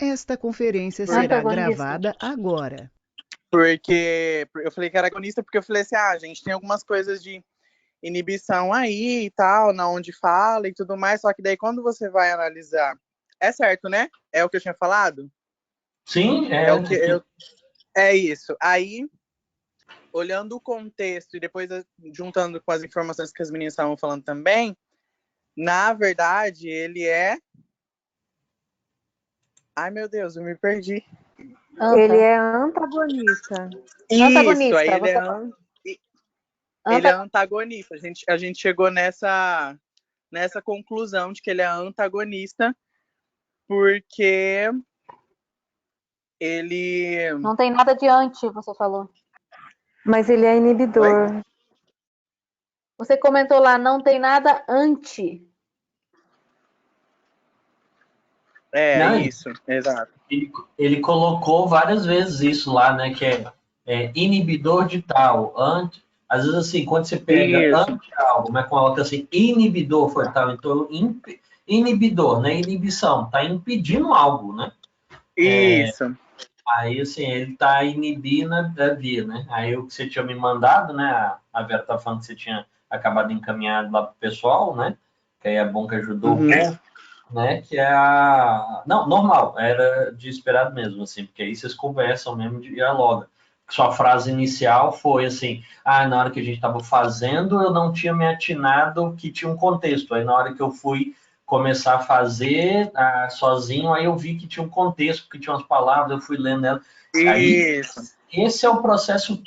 Esta conferência será gravada agora. Porque eu falei que era agonista porque eu falei assim, gente, tem algumas coisas de inibição aí e tal, na onde fala e tudo mais, só que daí quando você vai analisar, é certo, né? É o que eu tinha falado? Sim, é isso. Aí, olhando o contexto e depois juntando com as informações que as meninas estavam falando também, na verdade, ele é... Ai, meu Deus, eu me perdi. Ele é antagonista. Isso, aí ele é antagonista. A gente chegou nessa conclusão de que ele é antagonista porque ele... Não tem nada de anti, você falou. Mas ele é inibidor. Oi? Você comentou lá, não tem nada anti. Não, isso, exato. Ele colocou várias vezes isso lá, né? Que é inibidor de tal, anti. Às vezes, assim, quando você pega anti algo, mas coloca assim, inibidor foi tal, então inibidor, né? Inibição, tá impedindo algo, né? Isso. Aí, assim, ele tá inibindo a via, né? Aí o que você tinha me mandado, né? A Vera tá falando que você tinha acabado encaminhado lá pro pessoal, né? Que aí é bom que ajudou um pouco. Né, que é a... Não, normal, era de esperado mesmo, assim, porque aí vocês conversam mesmo, dialogam. Sua frase inicial foi assim, na hora que a gente estava fazendo, eu não tinha me atinado que tinha um contexto. Aí na hora que eu fui começar a fazer sozinho, aí eu vi que tinha um contexto, que tinha umas palavras, eu fui lendo ela. Aí, esse é o processo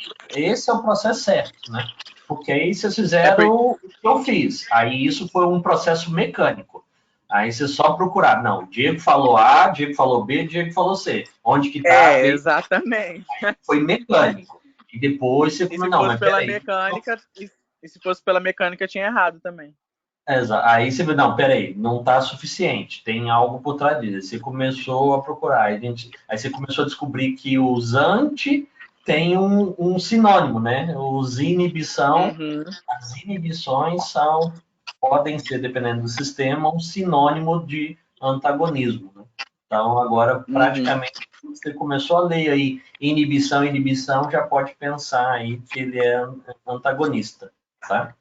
certo, né? Porque aí vocês fizeram o que eu fiz. Aí isso foi um processo mecânico. Aí você só procurar. Não, o Diego falou A, Diego falou B, Diego falou C. Onde que tá? Exatamente. Aí foi mecânico. E depois você... Não, mas peraí. E se fosse pela mecânica, tinha errado também. Exato. Aí você vê, não, peraí, não tá suficiente. Tem algo por trás disso. Você começou a procurar. Aí você começou a descobrir que os anti tem um sinônimo, né? Os inibição, as inibições podem ser, dependendo do sistema, um sinônimo de antagonismo. Né? Então, agora, praticamente, você começou a ler aí inibição, já pode pensar aí que ele é antagonista, tá?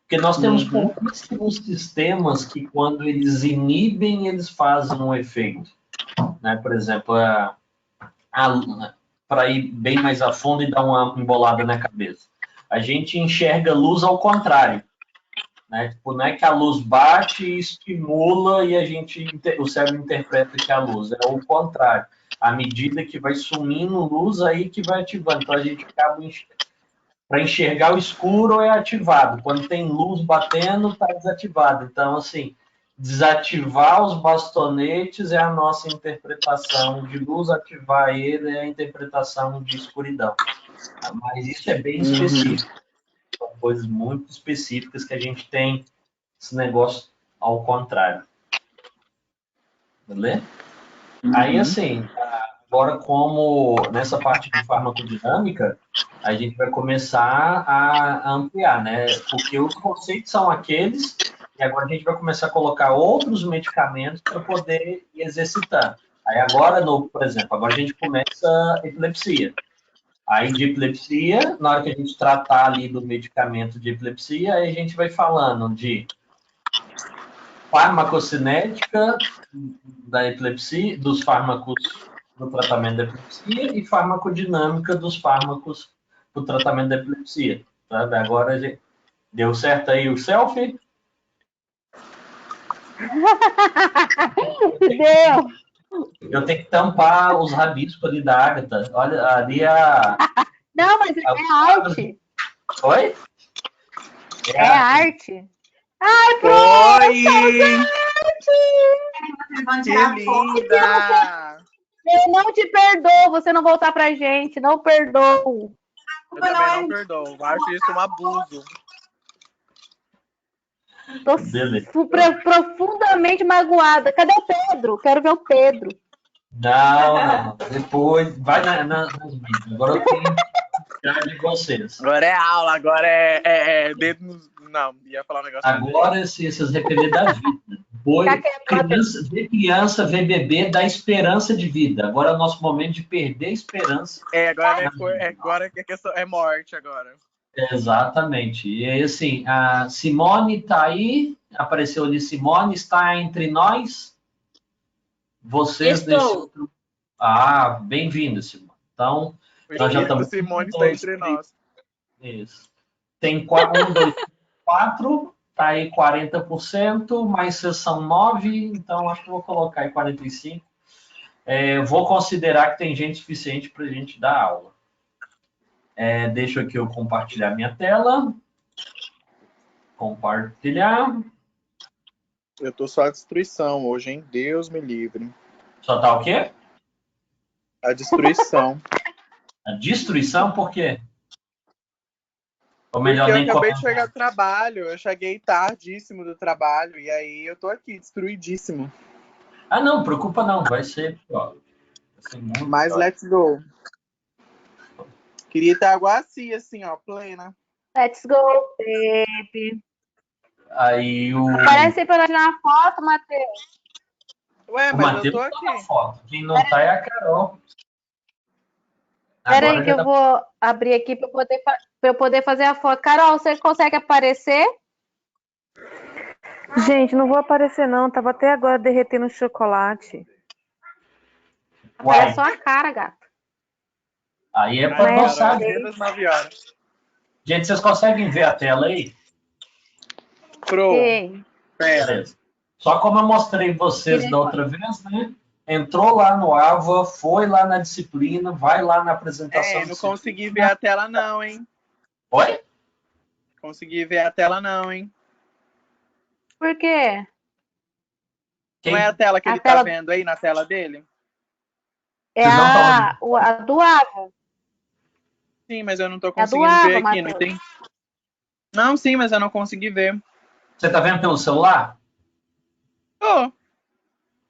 Porque nós temos pouquíssimos sistemas que, quando eles inibem, eles fazem um efeito. Né? Por exemplo, para ir bem mais a fundo e dar uma embolada na cabeça. A gente enxerga luz ao contrário. Né? Tipo, não é que a luz bate e estimula e o cérebro interpreta que é a luz. É o contrário. À medida que vai sumindo luz, aí que vai ativando. Então, a gente acaba para enxergar o escuro é ativado. Quando tem luz batendo, está desativado. Então, assim, desativar os bastonetes é a nossa interpretação de luz, ativar ele é a interpretação de escuridão. Mas isso é bem específico. São coisas muito específicas que a gente tem esse negócio ao contrário. Beleza? Aí, assim, agora como nessa parte de farmacodinâmica, a gente vai começar a ampliar, né? Porque os conceitos são aqueles, e agora a gente vai começar a colocar outros medicamentos para poder ir exercitando. Aí agora, por exemplo, agora a gente começa epilepsia. Aí de epilepsia, na hora que a gente tratar ali do medicamento de epilepsia, aí a gente vai falando de farmacocinética da epilepsia, dos fármacos do tratamento da epilepsia e farmacodinâmica dos fármacos do tratamento da epilepsia. Sabe? Agora deu certo aí o selfie? Deu! Eu tenho que tampar os rabiscos ali da Agatha. Olha, ali Não, mas é arte. Oi? É arte. Ai, pronto! Oi! Que linda! Eu não te perdoo, você não voltar pra gente. Não perdoo. Eu também não perdoo. Acho isso um abuso. Tô profundamente magoada. Cadê o Pedro? Quero ver o Pedro. Não. Depois, vai nas mídias. Agora eu tenho que de vocês. Agora é aula, agora é dedo nos... Não, ia falar um negócio. Agora, se vocês depender da vida. Foi ver criança, ver bebê, dá esperança de vida. Agora é o nosso momento de perder a esperança. Agora que a questão é morte agora. Exatamente. E aí, assim, a Simone está aí, apareceu ali Simone, está entre nós. Vocês Estou. nesse outro. Ah, bem-vindo, Simone. Então, nós já estamos. Simone está entre nós. Isso. Tem 1, 2, 4, tá aí 40%, mas vocês são 9, então acho que eu vou colocar aí 45. Vou considerar que tem gente suficiente para a gente dar aula. Deixa aqui eu compartilhar minha tela. Compartilhar. Eu tô só a destruição hoje, hein? Deus me livre. Só tá o quê? A destruição. A destruição por quê? Ou melhor, Porque eu nem acabei de chegar do trabalho, eu cheguei tardíssimo do trabalho, e aí eu tô aqui, destruidíssimo. Ah, não, preocupa não, vai ser pior. Vai ser muito Mas pior. let's go. Queria estar Guaci, assim, ó, plena. Let's go, baby. Aí o. Aparece aí pra nós tirar uma foto, Matheus. Ué, O mas Matheus eu tô tá na aqui. foto. Quem não tá é a Carol. Pera Agora aí que já eu dá- vou abrir aqui pra eu poder fazer a foto. Carol, você consegue aparecer? Gente, não vou aparecer não. Tava até agora derretendo chocolate. Uai, Olha só a cara, gata. aí é pra Ai, nossar. Carol, das 9 horas. Gente, vocês conseguem ver a tela aí? Pro, Ei, pera. Beleza. Só como eu mostrei vocês da outra vez, né? Entrou lá no AVA, foi lá na disciplina, vai lá na apresentação. Não consegui ver a tela não, hein? Oi? Consegui ver a tela não, hein? por quê? Quem? Não é a tela que A ele tela- tá vendo aí, na tela dele? É Vocês não a do Ava. Sim, mas eu não tô É a do conseguindo ver Ava, aqui, não Matheus. tem? Não, sim, mas eu não consegui ver. Você tá vendo pelo celular? Oh,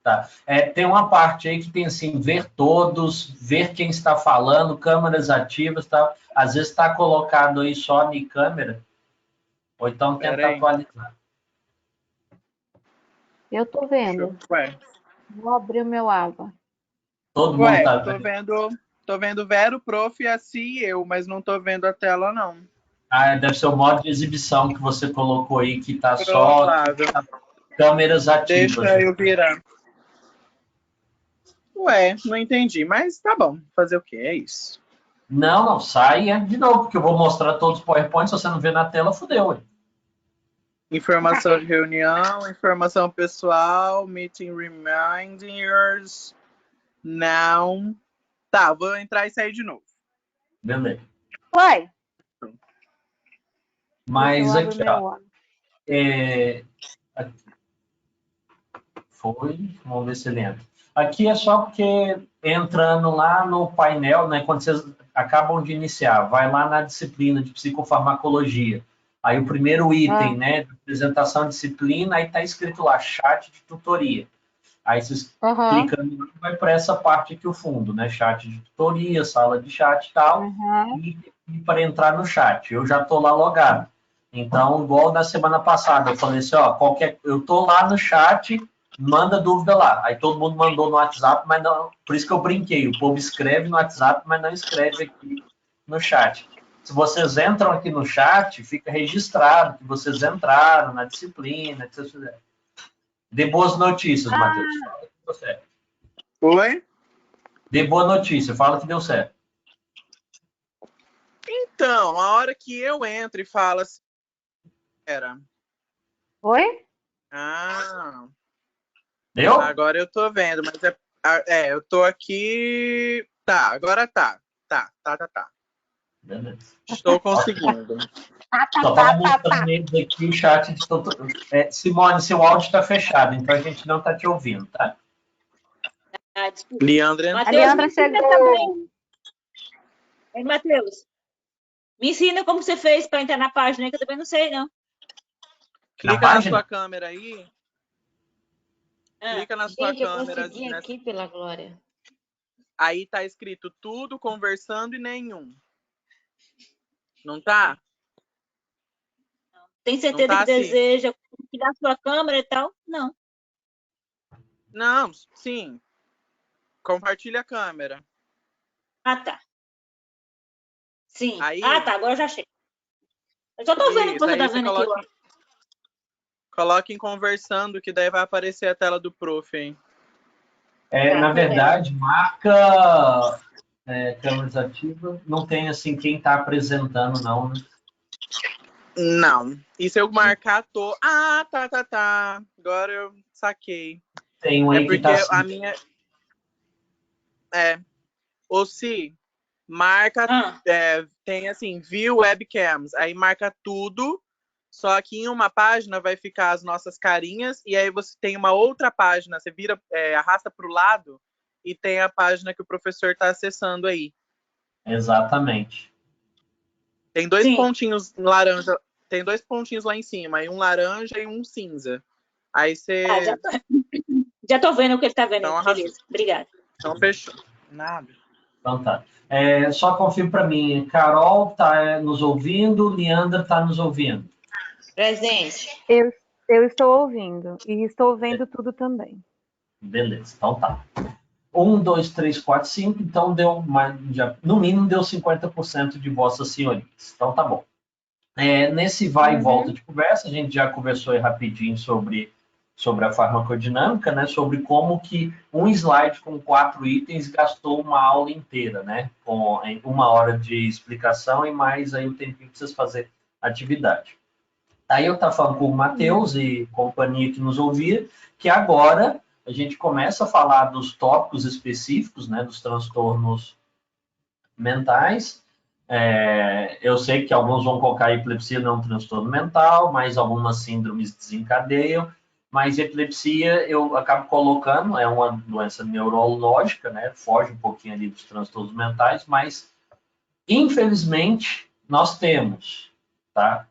Tá. Tem uma parte aí que tem assim, ver todos, ver quem está falando, câmeras ativas, tá? Às vezes está colocado aí só em câmera, ou então Pera tenta aí. atualizar. Eu tô vendo. ué, Vou abrir o meu Ava. Todo mundo tá tô vendo Vero, Prof, assim e eu, mas não tô vendo a tela, não. Deve ser o modo de exibição que você colocou aí, que tá só Provável. câmeras ativas. Deixa eu virar. Ué, não entendi, mas tá bom. Fazer o quê? É isso. Não, sai e entra de novo, porque eu vou mostrar todos os PowerPoints, se você não vê na tela, fudeu. Ué. Informação de reunião, informação pessoal, meeting reminders. Não. Tá, vou entrar e sair de novo. Beleza. Uai. Mas Deixa eu aqui, abrir ó. meu Ava. Aqui. Foi, vamos ver se ele entra. Aqui é só porque entrando lá no painel, né, quando vocês acabam de iniciar, vai lá na disciplina de psicofarmacologia. Aí o primeiro item, né, apresentação de disciplina, aí tá escrito lá, chat de tutoria. Aí vocês clicando, vai para essa parte aqui, o fundo, né, chat de tutoria, sala de chat e tal, e para entrar no chat. Eu já tô lá logado. Então, igual na semana passada, eu falei assim, ó, eu tô lá no chat, manda dúvida lá. Aí todo mundo mandou no WhatsApp, mas não. Por isso que eu brinquei. O povo escreve no WhatsApp, mas não escreve aqui no chat. Se vocês entram aqui no chat, fica registrado que vocês entraram na disciplina, que vocês fizeram. Dê boas notícias, Matheus. Fala que deu certo. Oi? Dê boa notícia, fala que deu certo. Então, a hora que eu entro e falo assim. Oi? Ah. Deu? Agora eu tô vendo, mas eu tô aqui. Tá, agora tá. Tá. Beleza. Estou conseguindo. Só tava mostrando eles aqui o chat de todo. Simone, seu áudio está fechado, então a gente não está te ouvindo, tá? Ah, desculpa. Leandra, A Leandra chegou. Ei, Matheus, me ensina como você fez para entrar na página, que eu também não sei, não. clica na sua câmera aí. Clica na sua Gente, eu câmera. consegui aqui, pela glória. Aí tá escrito tudo, conversando e nenhum. Não tá? Tem certeza Não tá que assim. deseja tirar sua câmera e tal? Não. Não, sim. Compartilha a câmera. Ah, tá. Sim. Aí, Ah, tá. Agora eu já achei. Eu só tô vendo o que você aí tá você vendo aqui, ó. coloca em conversando, que daí vai aparecer a tela do prof, hein? Tá, Na tô vendo. verdade, marca câmeras ativas, não tem assim quem está apresentando, não, né? Não. E se eu marcar, Ah, tá. Agora eu saquei. Tem um aí que porque tá assim. a minha... Ou se marca... tem assim, view webcams. Aí marca tudo. Só que em uma página vai ficar as nossas carinhas. E aí você tem uma outra página. Você vira, arrasta para o lado. E tem a página que o professor está acessando aí. Exatamente. Tem dois pontinhos laranja. Tem 2 pontinhos lá em cima. Aí um laranja e um cinza. Aí você... já tô vendo o que ele tá vendo. Então, beleza, obrigada. Então, fechou. Nada. Então tá. Só confirma para mim. Carol tá nos ouvindo, Leandra tá nos ouvindo. Presente. Eu estou ouvindo e estou vendo tudo também. Beleza, então tá. 1, 2, 3, 4, 5, então deu no mínimo deu 50% de vossas senhorias. Então tá bom. Nesse vai e volta de conversa, a gente já conversou aí rapidinho sobre a farmacodinâmica, né? Sobre como que um slide com 4 itens gastou uma aula inteira, né? Com 1 hora de explicação e mais aí o tempinho para vocês fazerem atividade. Aí eu estava falando com o Matheus e companhia que nos ouvia, que agora a gente começa a falar dos tópicos específicos, né? Dos transtornos mentais. Eu sei que alguns vão colocar epilepsia não é um transtorno mental, mas algumas síndromes desencadeiam. Mas epilepsia eu acabo colocando, é uma doença neurológica, né? Foge um pouquinho ali dos transtornos mentais, mas infelizmente nós temos, tá?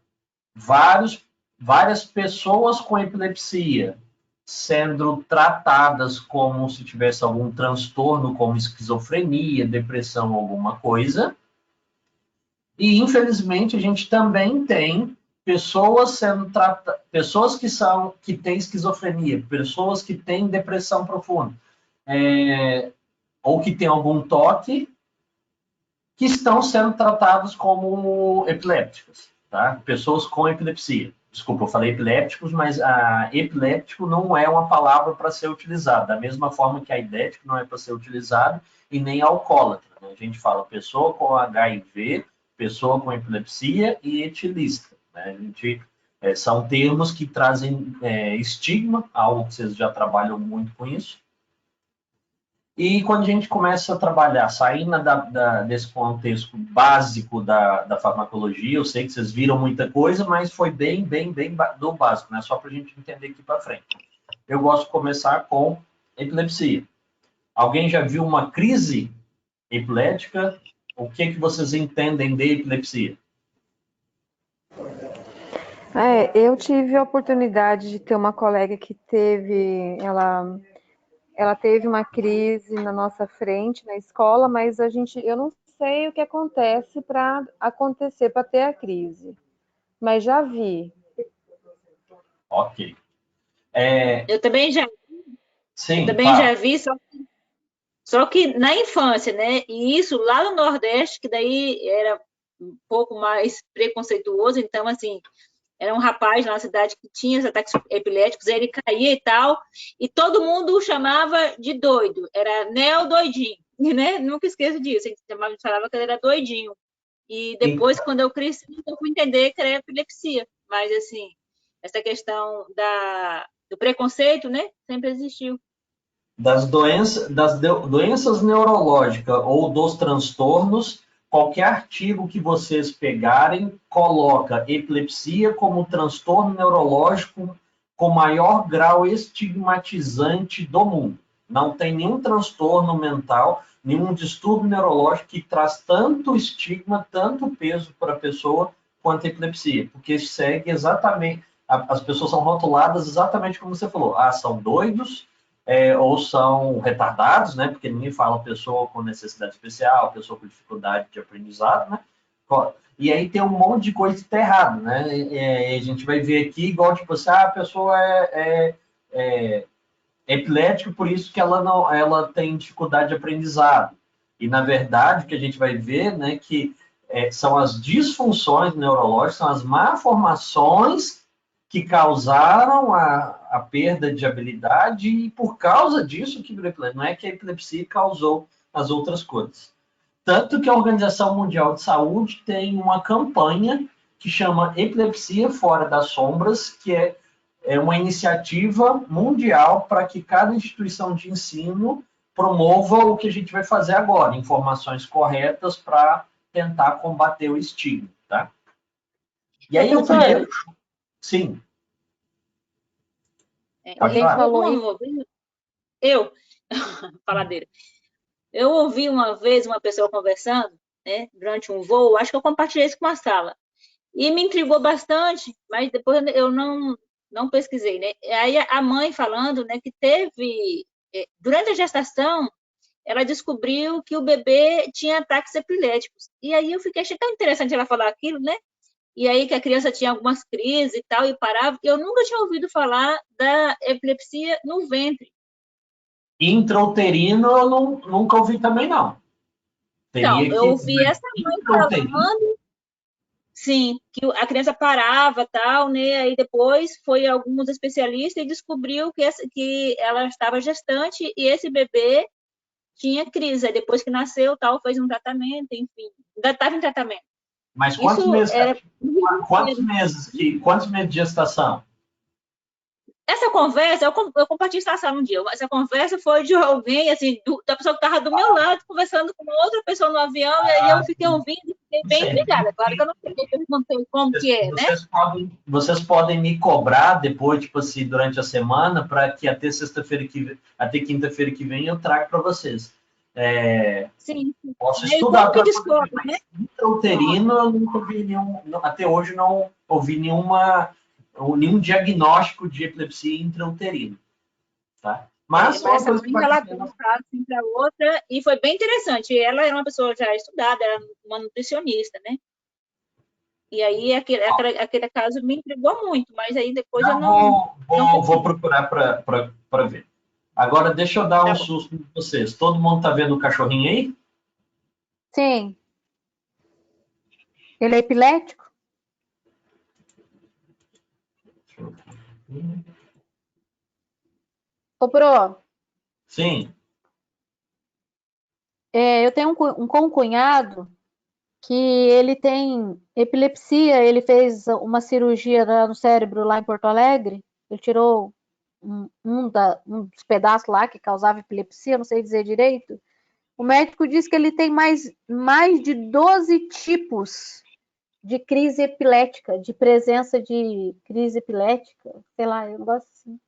Várias pessoas com epilepsia sendo tratadas como se tivesse algum transtorno, como esquizofrenia, depressão, alguma coisa. E, infelizmente, a gente também tem pessoas sendo tratadas, pessoas que têm esquizofrenia, pessoas que têm depressão profunda, ou que têm algum toque, que estão sendo tratados como epilépticos, tá? Pessoas com epilepsia. Desculpa, eu falei epilépticos, mas epiléptico não é uma palavra para ser utilizada, da mesma forma que a idético não é para ser utilizado, e nem alcoólatra, né? A gente fala pessoa com HIV, pessoa com epilepsia e etilista, né? São termos que trazem estigma, algo que vocês já trabalham muito com isso. E quando a gente começa a trabalhar, saindo desse contexto básico da farmacologia, eu sei que vocês viram muita coisa, mas foi bem do básico, né? Só para a gente entender aqui para frente. Eu gosto de começar com epilepsia. Alguém já viu uma crise epilética? O que vocês entendem de epilepsia? Eu tive a oportunidade de ter uma colega que ela teve uma crise na nossa frente, na escola, mas eu não sei o que acontece para ter a crise. Mas já vi. Ok. Eu também já vi, só que na infância, né? E isso lá no Nordeste, que daí era um pouco mais preconceituoso, então, assim, era um rapaz lá na cidade que tinha os ataques epiléticos, ele caía e tal, e todo mundo o chamava de doido, era neo-doidinho, né? Nunca esqueço disso, a gente falava que ele era doidinho. E depois, quando eu cresci, eu fui entender que era epilepsia. Mas, assim, essa questão do preconceito, né? Sempre existiu. Das doenças neurológicas ou dos transtornos, qualquer artigo que vocês pegarem coloca epilepsia como transtorno neurológico com maior grau estigmatizante do mundo. Não tem nenhum transtorno mental, nenhum distúrbio neurológico que traz tanto estigma, tanto peso para a pessoa quanto a epilepsia, porque segue exatamente, as pessoas são rotuladas exatamente como você falou, são doidos, ou são retardados, né? Porque ninguém fala pessoa com necessidade especial, pessoa com dificuldade de aprendizado, né? E aí tem um monte de coisa que está errado, né? A gente vai ver aqui, igual tipo assim, a pessoa epilético, por isso que ela tem dificuldade de aprendizado. E, na verdade, o que a gente vai ver, né, que são as disfunções neurológicas, são as malformações que causaram a perda de habilidade, e por causa disso que não é que a epilepsia causou as outras coisas. Tanto que a Organização Mundial de Saúde tem uma campanha que chama Epilepsia Fora das Sombras, que é uma iniciativa mundial para que cada instituição de ensino promova o que a gente vai fazer agora, informações corretas para tentar combater o estigma, tá? E aí, o primeiro... Sim. Alguém falou aí? Eu, faladeira. Eu ouvi uma vez uma pessoa conversando, né, durante um voo, acho que eu compartilhei isso com uma sala, e me intrigou bastante, mas depois eu não pesquisei, né? Aí a mãe falando, né, que teve, durante a gestação, ela descobriu que o bebê tinha ataques epiléticos. E aí achei tão interessante ela falar aquilo, né? E aí que a criança tinha algumas crises e tal, e parava. Eu nunca tinha ouvido falar da epilepsia no ventre. Intrauterino eu nunca ouvi também, não. Então, eu ouvi essa mãe falando, sim, que a criança parava, tal, né? Aí depois foi alguns especialistas e descobriu que ela estava gestante e esse bebê tinha crise. Aí depois que nasceu, tal, fez um tratamento, enfim, ainda estava em tratamento. Mas quantos meses de gestação? Essa conversa, eu compartilhei essa um dia. Essa conversa foi de alguém, assim, da pessoa que estava do meu lado, conversando com outra pessoa no avião, e aí eu fiquei ouvindo e fiquei bem intrigada. Claro que eu não sei, eu perguntei como que é, né? Vocês podem me cobrar depois, tipo assim, durante a semana, para que até quinta-feira que vem eu trago para vocês. Sim. Posso estudar para descobre, né? Intrauterino, eu nunca ouvi até hoje não ouvi nenhum diagnóstico de epilepsia intrauterina, tá? Mas essa mãe relatou um caso assim para outra e foi bem interessante. Ela era uma pessoa já estudada, era uma nutricionista, né? E aí aquele caso me intrigou muito, mas aí depois eu não vou procurar para ver. Agora deixa eu dar um susto em vocês. Todo mundo tá vendo o cachorrinho aí? Sim. Ele é epilético? Ô, Pro. Sim. Eu tenho um concunhado que ele tem epilepsia, ele fez uma cirurgia no cérebro lá em Porto Alegre, ele tirou um dos pedaços lá que causava epilepsia, não sei dizer direito. O médico disse que ele tem mais de 12 tipos de crise epilética, de presença de crise epilética, sei lá, eu gosto assim.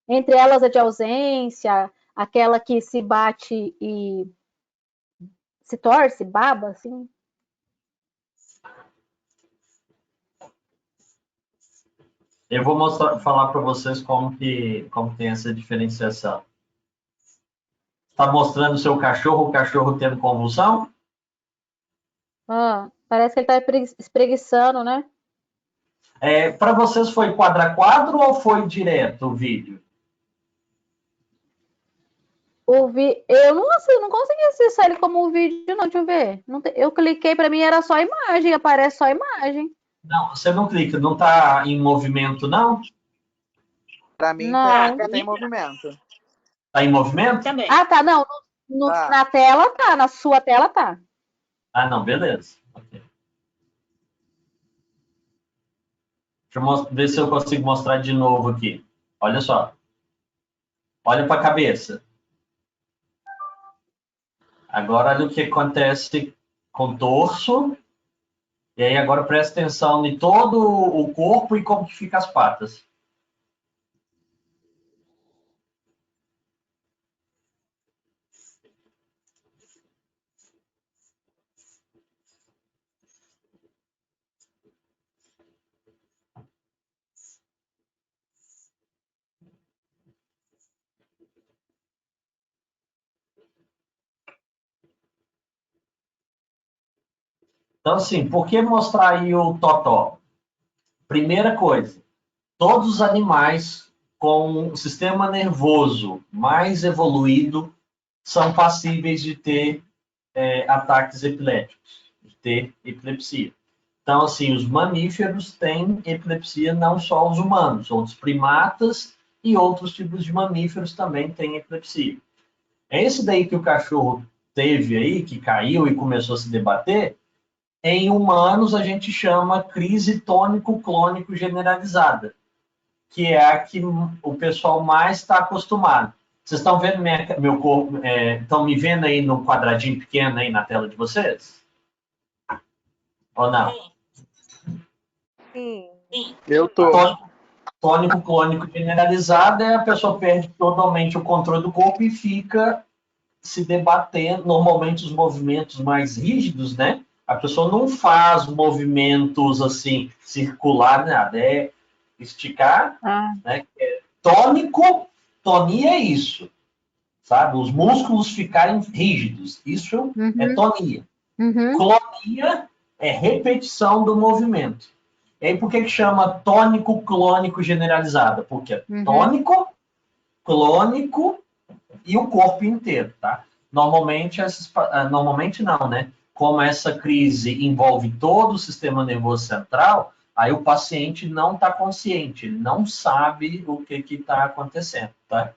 Entre elas a de ausência, aquela que se bate e se torce, baba, assim. Eu vou falar para vocês como tem essa diferenciação. Está mostrando o seu cachorro, o cachorro tendo convulsão? Parece que ele está espreguiçando, né? Para vocês foi quadro a quadro ou foi direto o vídeo? Eu não consegui acessar ele como vídeo, não, deixa eu ver. Eu cliquei, para mim era só imagem, aparece só imagem. Não, você não clica, não está em movimento, não? Para mim tem movimento. Está em movimento? Também. Ah, tá, não. Na tela tá, na sua tela tá. Ah, não, beleza. Okay. Deixa eu ver se eu consigo mostrar de novo aqui. Olha só. Olha para a cabeça. Agora olha o que acontece com o torso. E aí agora presta atenção em todo o corpo e como que fica as patas. Então, assim, por que mostrar aí o totó? Primeira coisa, todos os animais com o sistema nervoso mais evoluído são passíveis de ter ataques epiléticos, de ter epilepsia. Então, assim, os mamíferos têm epilepsia, não só os humanos, outros primatas e outros tipos de mamíferos também têm epilepsia. É esse daí que o cachorro teve aí, que caiu e começou a se debater. Em humanos, a gente chama crise tônico-clônico generalizada, que é a que o pessoal mais está acostumado. Vocês estão vendo meu corpo? Estão me vendo aí no quadradinho pequeno aí na tela de vocês? Ou não? Sim. Eu tô. Tônico clônico generalizado é a pessoa perde totalmente o controle do corpo e fica se debatendo. Normalmente os movimentos mais rígidos, né? A pessoa não faz movimentos assim circulares, nada, é esticar, né? Tonia é isso, sabe? Os músculos ficarem rígidos, isso é tonia. Clonia é repetição do movimento. E aí por que chama tônico clônico generalizado? Porque é tônico, clônico e o corpo inteiro, tá? Normalmente não, né? Como essa crise envolve todo o sistema nervoso central, aí o paciente não está consciente, ele não sabe o que está acontecendo, tá?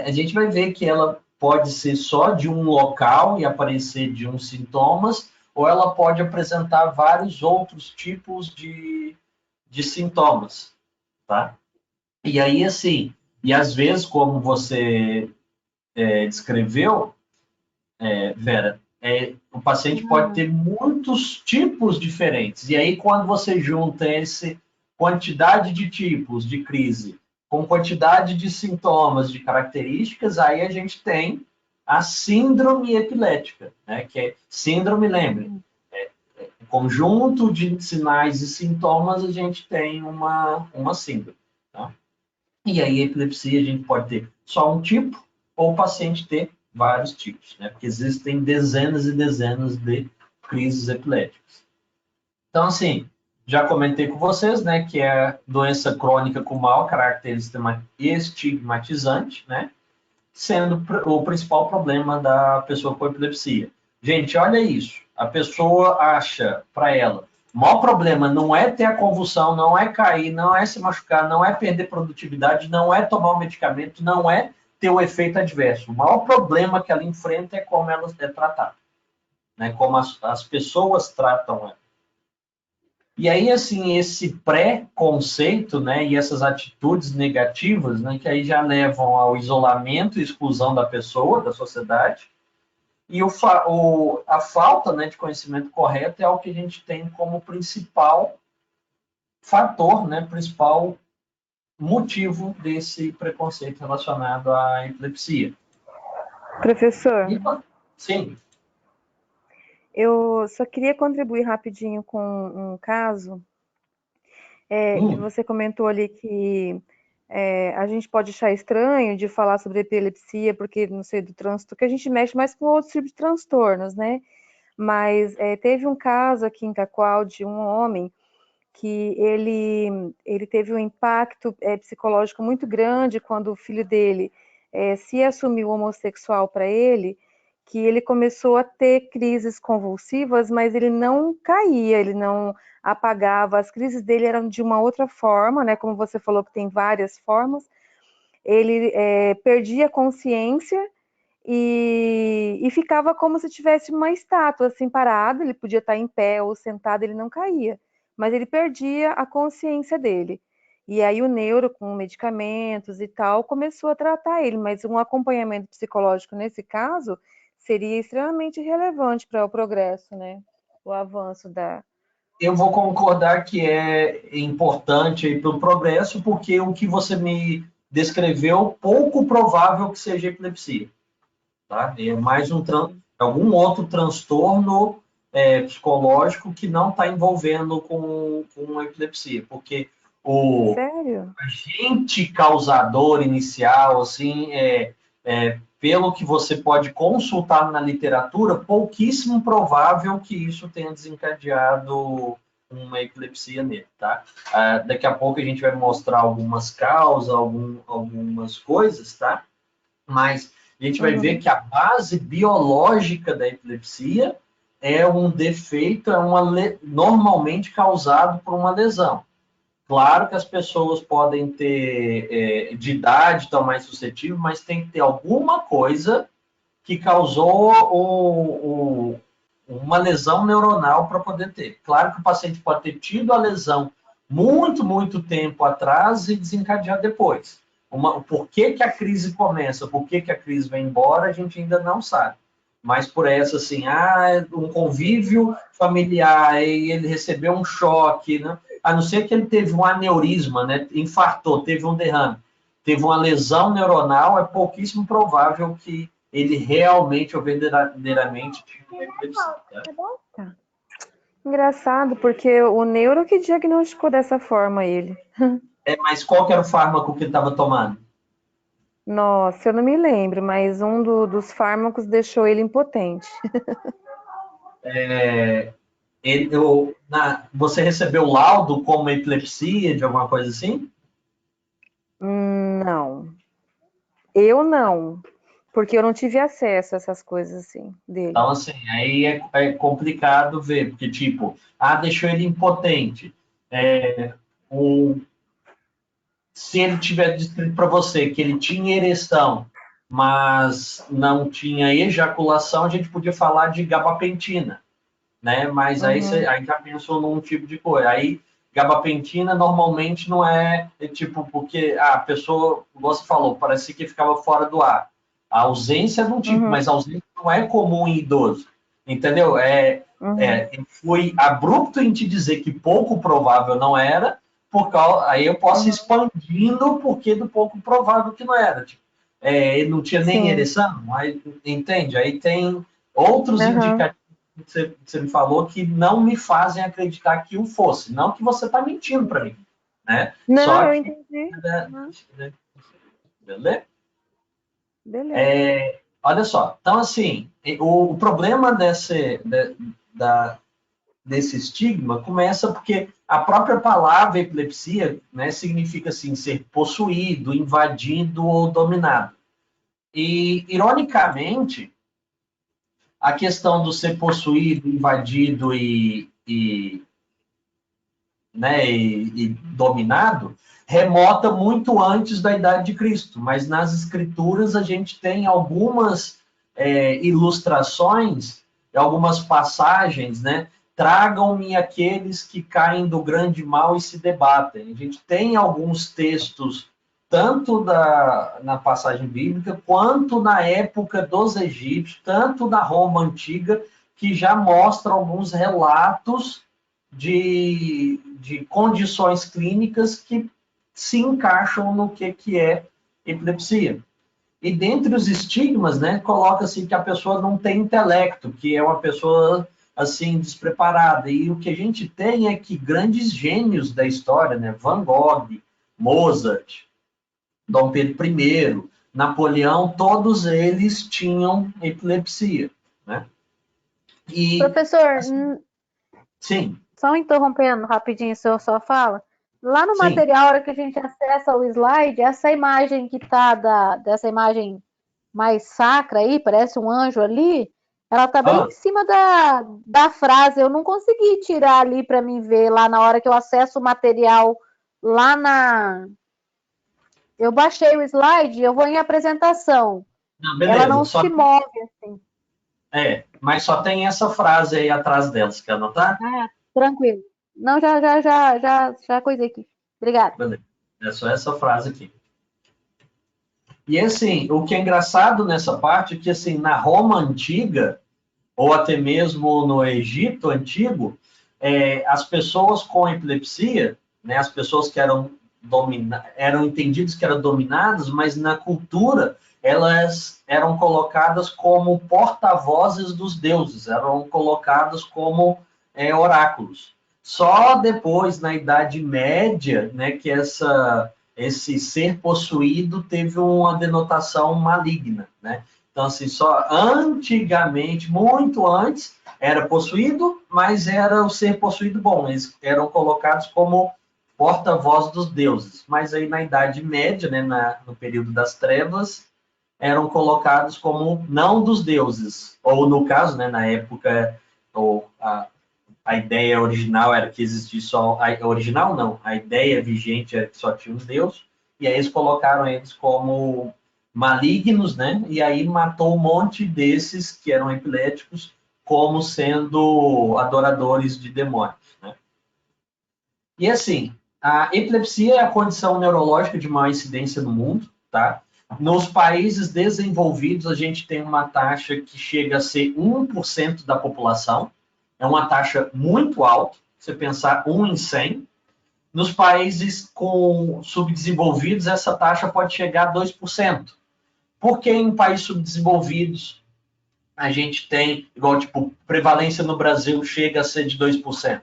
A gente vai ver que ela pode ser só de um local e aparecer de uns sintomas, ou ela pode apresentar vários outros tipos de sintomas, tá? E aí, assim, e às vezes, como você descreveu, Vera, o paciente pode ter muitos tipos diferentes. E aí, quando você junta essa quantidade de tipos de crise com quantidade de sintomas, de características, aí a gente tem a síndrome epilética, né? Que é síndrome, lembre, conjunto de sinais e sintomas, a gente tem uma síndrome, tá? E aí, a epilepsia, a gente pode ter só um tipo, ou o paciente ter vários tipos, né? Porque existem dezenas e dezenas de crises epiléticas. Então, assim, já comentei com vocês, né, que é doença crônica com maior caráter estigmatizante, né? Sendo o principal problema da pessoa com epilepsia. Gente, olha isso. A pessoa acha, para ela, o maior problema não é ter a convulsão, não é cair, não é se machucar, não é perder produtividade, não é tomar o medicamento, não é ter o efeito adverso. O maior problema que ela enfrenta é como ela é tratada, né? Como as pessoas tratam ela. E aí, assim, esse pré-conceito, né, e essas atitudes negativas, né, que aí já levam ao isolamento e exclusão da pessoa, da sociedade, e a falta, né, de conhecimento correto é o que a gente tem como principal fator, né, principal motivo desse preconceito relacionado à epilepsia. Professor? Sim. Eu só queria contribuir rapidinho com um caso que você comentou ali que a gente pode achar estranho de falar sobre epilepsia, porque não sei do transtorno, que a gente mexe mais com outros tipos de transtornos, né? Mas teve um caso aqui em Cacoal de um homem que ele teve um impacto psicológico muito grande quando o filho dele se assumiu homossexual para ele, que ele começou a ter crises convulsivas, mas ele não caía, ele não apagava, as crises dele eram de uma outra forma, né? Como você falou que tem várias formas, ele perdia a consciência e ficava como se tivesse uma estátua assim parada, ele podia estar em pé ou sentado, ele não caía, mas ele perdia a consciência dele. E aí o neuro, com medicamentos e tal, começou a tratar ele, mas um acompanhamento psicológico nesse caso seria extremamente relevante para o progresso, né? O avanço da... Eu vou concordar que é importante para o progresso, porque o que você me descreveu, pouco provável que seja epilepsia. Tá? É mais algum outro transtorno psicológico que não está envolvendo com a epilepsia, porque o agente causador inicial, assim, pelo que você pode consultar na literatura, pouquíssimo provável que isso tenha desencadeado uma epilepsia nele, tá? Daqui a pouco a gente vai mostrar algumas causas, algumas coisas, tá? Mas a gente vai ver que a base biológica da epilepsia é um defeito, normalmente causado por uma lesão. Claro que as pessoas podem ter, de idade, estão mais suscetíveis, mas tem que ter alguma coisa que causou uma lesão neuronal para poder ter. Claro que o paciente pode ter tido a lesão muito tempo atrás e desencadear depois. Por que a crise começa, por que a crise vai embora, a gente ainda não sabe. Mas por essa, assim, um convívio familiar, e ele recebeu um choque, né? A não ser que ele teve um aneurisma, né? Infartou, teve um derrame, teve uma lesão neuronal, é pouquíssimo provável que ele realmente ou verdadeiramente tinha uma epilepsia. Tá? Engraçado, porque o neuro que diagnosticou dessa forma ele. Mas qual que era o fármaco que ele estava tomando? Nossa, eu não me lembro, mas um dos fármacos deixou ele impotente. Você recebeu laudo como epilepsia, de alguma coisa assim? Não. Eu não. Porque eu não tive acesso a essas coisas assim dele. Então, assim, aí é complicado ver, porque, tipo, deixou ele impotente. Se ele tiver descrito para você que ele tinha ereção, mas não tinha ejaculação, a gente podia falar de gabapentina, né? Mas aí já pensou num tipo de coisa. Aí, gabapentina normalmente não tipo, porque a pessoa, você falou, parecia que ficava fora do ar. A ausência é de um tipo, mas a ausência não é comum em idoso, entendeu? Fui abrupto em te dizer que pouco provável não era, aí eu posso ir expandindo o porquê do pouco provável que não era. Tipo, ele não tinha nem ereção, aí, entende? Aí tem outros indicativos que você me falou que não me fazem acreditar que o fosse. Não que você está mentindo para mim, né? Não, Só eu que, entendi. Beleza? Beleza. Olha só, então assim, o problema desse estigma começa porque a própria palavra epilepsia, né, significa assim, ser possuído, invadido ou dominado. E, ironicamente, a questão do ser possuído, invadido e dominado remota muito antes da idade de Cristo, mas nas escrituras a gente tem algumas ilustrações, algumas passagens, né? Tragam-me aqueles que caem do grande mal e se debatem. A gente tem alguns textos, tanto na passagem bíblica, quanto na época dos egípcios, tanto na Roma antiga, que já mostram alguns relatos de condições clínicas que se encaixam no que é epilepsia. E dentre os estigmas, né, coloca-se que a pessoa não tem intelecto, que é uma pessoa assim despreparada. E o que a gente tem é que grandes gênios da história, né, Van Gogh, Mozart, Dom Pedro I, Napoleão, todos eles tinham epilepsia, né? E, professor, sim. Só interrompendo rapidinho o senhor só fala. Lá no Sim. material, a hora que a gente acessa o slide, essa imagem que tá dessa imagem mais sacra aí, parece um anjo ali, ela tá bem em cima da frase. Eu não consegui tirar ali para mim ver lá na hora que eu acesso o material lá na... Eu baixei o slide, eu vou em apresentação. Não, beleza, ela não se move assim. Mas só tem essa frase aí atrás dela, você quer anotar? Tranquilo. Não, já coisei aqui. Obrigada. Beleza. É só essa frase aqui. E assim, o que é engraçado nessa parte é que assim, na Roma antiga, ou até mesmo no Egito antigo, as pessoas com epilepsia, né, as pessoas que eram entendidas que eram dominadas, mas na cultura elas eram colocadas como porta-vozes dos deuses, eram colocadas como oráculos. Só depois, na Idade Média, né, que esse ser possuído teve uma denotação maligna, né? Então, assim, só antigamente, muito antes, era possuído, mas era o ser possuído bom. Eles eram colocados como porta-voz dos deuses. Mas aí na Idade Média, né, no período das trevas, eram colocados como não dos deuses. Ou no caso, né, na época, ou a ideia original era que existisse só... A original não, a ideia vigente era que só tinha um deus, e aí eles colocaram eles como malignos, né? E aí matou um monte desses que eram epiléticos como sendo adoradores de demônios, né? E assim, a epilepsia é a condição neurológica de maior incidência no mundo, tá? Nos países desenvolvidos, a gente tem uma taxa que chega a ser 1% da população. É uma taxa muito alta, se você pensar 1 em 100. Nos países subdesenvolvidos, essa taxa pode chegar a 2%. Porque em países subdesenvolvidos a gente tem, igual, tipo, prevalência no Brasil chega a ser de 2%?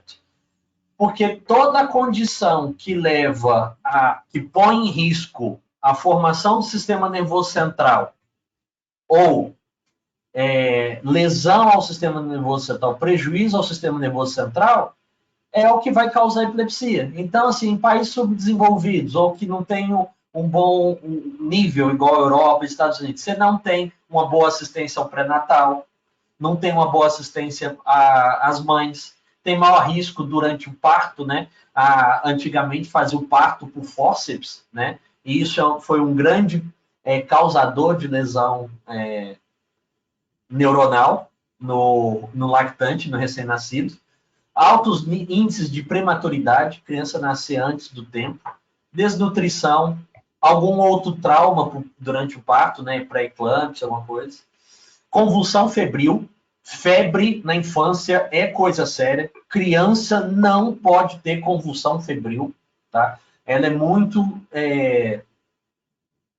Porque toda condição que que põe em risco a formação do sistema nervoso central ou lesão ao sistema nervoso central, prejuízo ao sistema nervoso central, é o que vai causar epilepsia. Então, assim, em países subdesenvolvidos ou que não tem um bom nível, igual a Europa e Estados Unidos, você não tem uma boa assistência ao pré-natal, não tem uma boa assistência às mães, tem maior risco durante o parto, né? Antigamente fazia o parto por fórceps, né? E isso foi um grande causador de lesão neuronal no lactante, no recém-nascido. Altos índices de prematuridade, criança nascer antes do tempo, desnutrição, algum outro trauma durante o parto, né, pré-eclâmpsia, alguma coisa, convulsão febril, febre na infância é coisa séria, criança não pode ter convulsão febril, tá? Ela é muito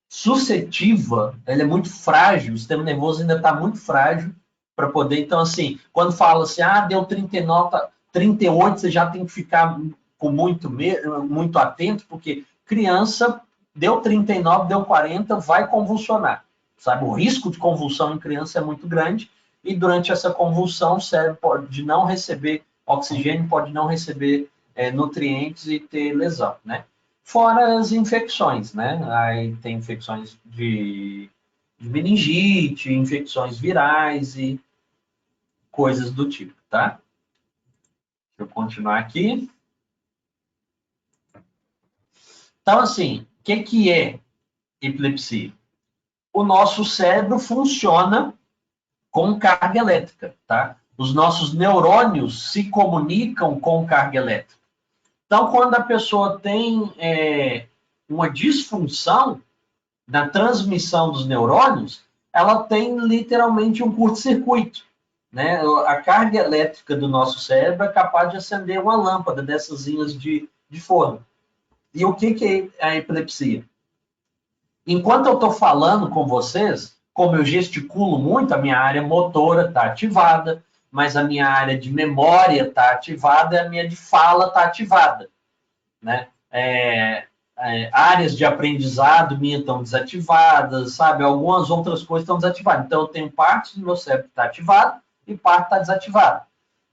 suscetível, ela é muito frágil, o sistema nervoso ainda está muito frágil para poder, então assim, quando fala assim, deu 39, 38, você já tem que ficar com muito atento, porque criança deu 39, deu 40, vai convulsionar, sabe? O risco de convulsão em criança é muito grande, e durante essa convulsão o cérebro pode não receber oxigênio, pode não receber nutrientes e ter lesão, né? Fora as infecções, né? Aí tem infecções de meningite, infecções virais e coisas do tipo, tá? Deixa eu continuar aqui. Então, assim, o que é epilepsia? O nosso cérebro funciona com carga elétrica, tá? Os nossos neurônios se comunicam com carga elétrica. Então, quando a pessoa tem uma disfunção na transmissão dos neurônios, ela tem literalmente um curto-circuito, né? A carga elétrica do nosso cérebro é capaz de acender uma lâmpada dessas de forno. E o que é a epilepsia? Enquanto eu estou falando com vocês, como eu gesticulo muito, a minha área motora está ativada, mas a minha área de memória está ativada e a minha de fala está ativada, né? Áreas de aprendizado minha estão desativadas, sabe? Algumas outras coisas estão desativadas. Então, eu tenho parte do meu cérebro que está ativado e parte está desativada.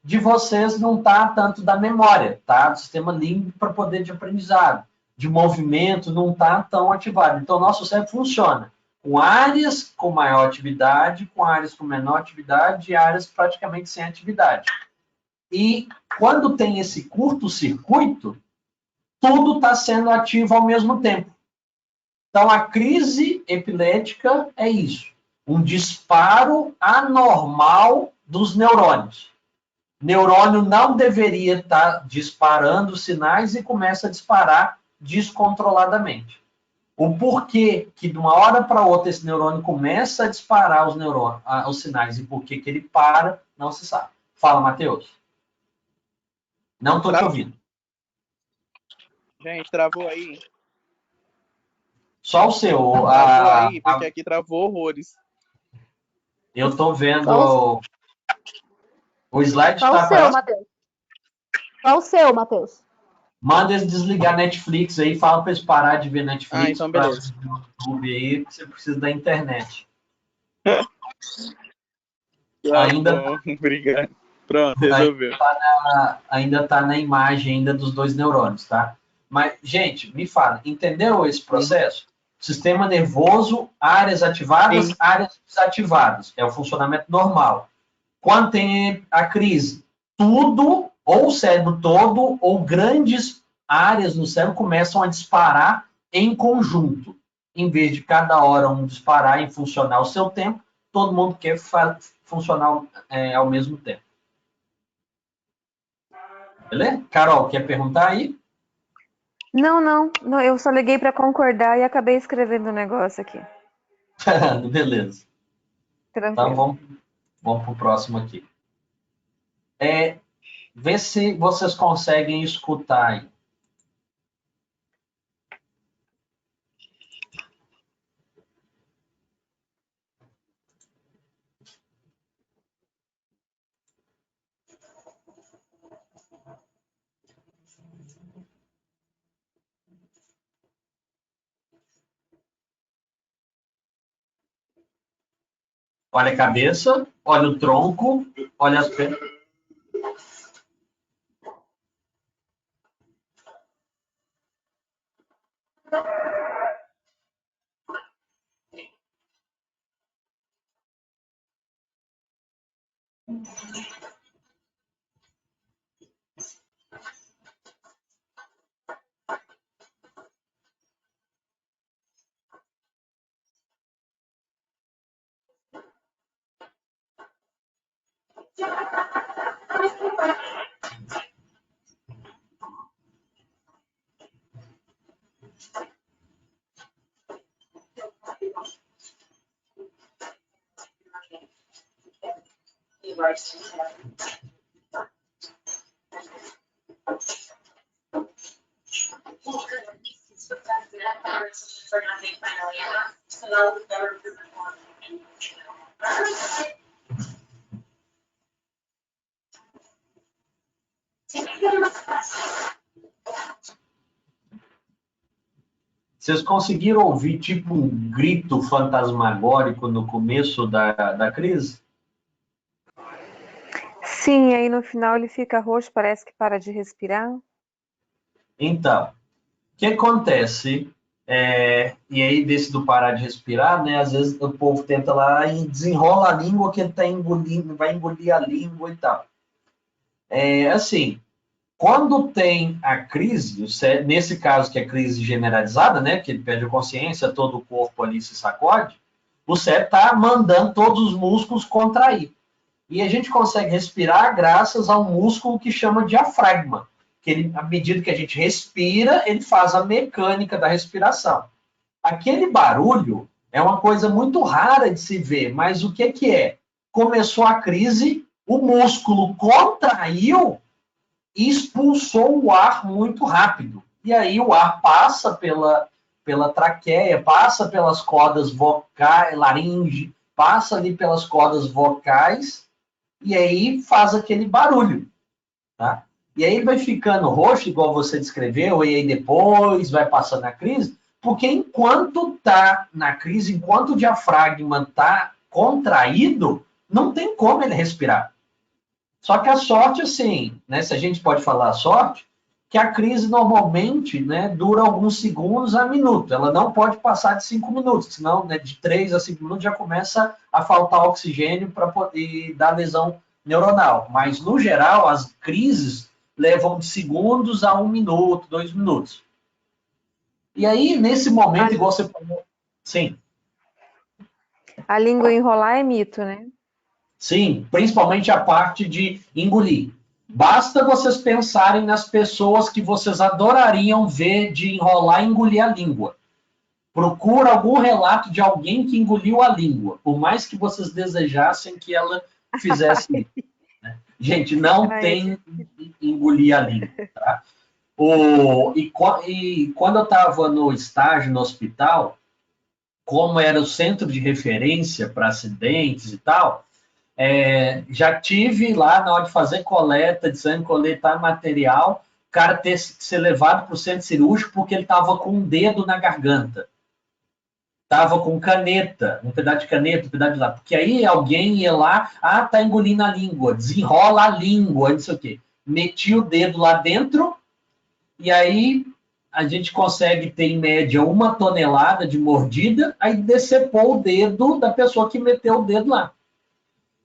De vocês não está tanto da memória, tá? Do sistema límbico para poder de aprendizado. De movimento não está tão ativado. Então, o nosso cérebro funciona com áreas com maior atividade, com áreas com menor atividade e áreas praticamente sem atividade. E quando tem esse curto-circuito, tudo está sendo ativo ao mesmo tempo. Então, a crise epilética é isso. Um disparo anormal dos neurônios. Neurônio não deveria estar disparando sinais e começa a disparar descontroladamente. O porquê que de uma hora para outra esse neurônio começa a disparar os sinais e por que ele para, não se sabe. Fala, Matheus. Não estou te ouvindo. Gente, travou aí. Só o seu. Travou aí, porque aqui travou horrores. Eu estou vendo... O slide está... Qual o seu, Matheus? Qual o seu, Matheus? Manda eles desligar a Netflix aí, fala para eles parar de ver Netflix. Então beleza. YouTube aí, que você precisa da internet. Ainda, obrigado. Pronto, resolveu. Ainda tá na imagem ainda dos 2 neurônios, tá? Mas, gente, me fala, entendeu esse processo? Sistema nervoso, áreas ativadas, Sim. áreas desativadas. É o funcionamento normal. Quando tem a crise, tudo, ou o cérebro todo, ou grandes áreas no cérebro começam a disparar em conjunto. Em vez de cada hora um disparar e funcionar ao seu tempo, todo mundo quer funcionar ao mesmo tempo. Beleza? Carol, quer perguntar aí? Não, eu só liguei para concordar e acabei escrevendo um negócio aqui. Beleza. Tranquilo. Então vamos para o próximo aqui. Vê se vocês conseguem escutar aí. Olha a cabeça, olha o tronco, olha as pernas. Vocês conseguiram ouvir tipo um grito fantasmagórico no começo da crise? Sim, aí no final ele fica roxo, parece que para de respirar. Então, o que acontece? E aí, desse do parar de respirar, né? Às vezes o povo tenta lá e desenrola a língua que ele está engolindo, vai engolir a língua e tal. Assim, quando tem a crise, nesse caso que é crise generalizada, né? Que ele perde a consciência, todo o corpo ali se sacode, o cérebro está mandando todos os músculos contrair. E a gente consegue respirar graças a um músculo que chama diafragma. Que ele, à medida que a gente respira, ele faz a mecânica da respiração. Aquele barulho é uma coisa muito rara de se ver, mas o que é? Começou a crise, o músculo contraiu e expulsou o ar muito rápido. E aí o ar passa pela traqueia, passa pelas cordas vocais, laringe, passa ali pelas cordas vocais, e aí faz aquele barulho, tá? E aí ele vai ficando roxo, igual você descreveu, e aí depois vai passando a crise, porque enquanto está na crise, enquanto o diafragma está contraído, não tem como ele respirar. Só que a sorte, assim, né, se a gente pode falar a sorte, que a crise normalmente, né, dura alguns segundos a minuto. Ela não pode passar de 5 minutos, senão, né, de 3 a 5 minutos já começa a faltar oxigênio para poder dar lesão neuronal. Mas, no geral, as crises levam de segundos a 1 minuto, 2 minutos. E aí, nesse momento, igual você falou... Sim. A língua enrolar é mito, né? Sim, principalmente a parte de engolir. Basta vocês pensarem nas pessoas que vocês adorariam ver de enrolar e engolir a língua. Procura algum relato de alguém que engoliu a língua, por mais que vocês desejassem que ela fizesse isso. Né? Gente, não tem engolir a língua. Tá? E quando eu estava no estágio no hospital, como era o centro de referência para acidentes e tal, já tive lá na hora de fazer coleta de sangue, coletar material, o cara ser levado para o centro cirúrgico porque ele estava com um dedo na garganta. tava com caneta, um pedaço de caneta, um pedaço de lá. Porque aí alguém ia lá, tá engolindo a língua, desenrola a língua, não sei o quê. Metia o dedo lá dentro, e aí a gente consegue ter, em média, 1 tonelada de mordida, aí decepou o dedo da pessoa que meteu o dedo lá.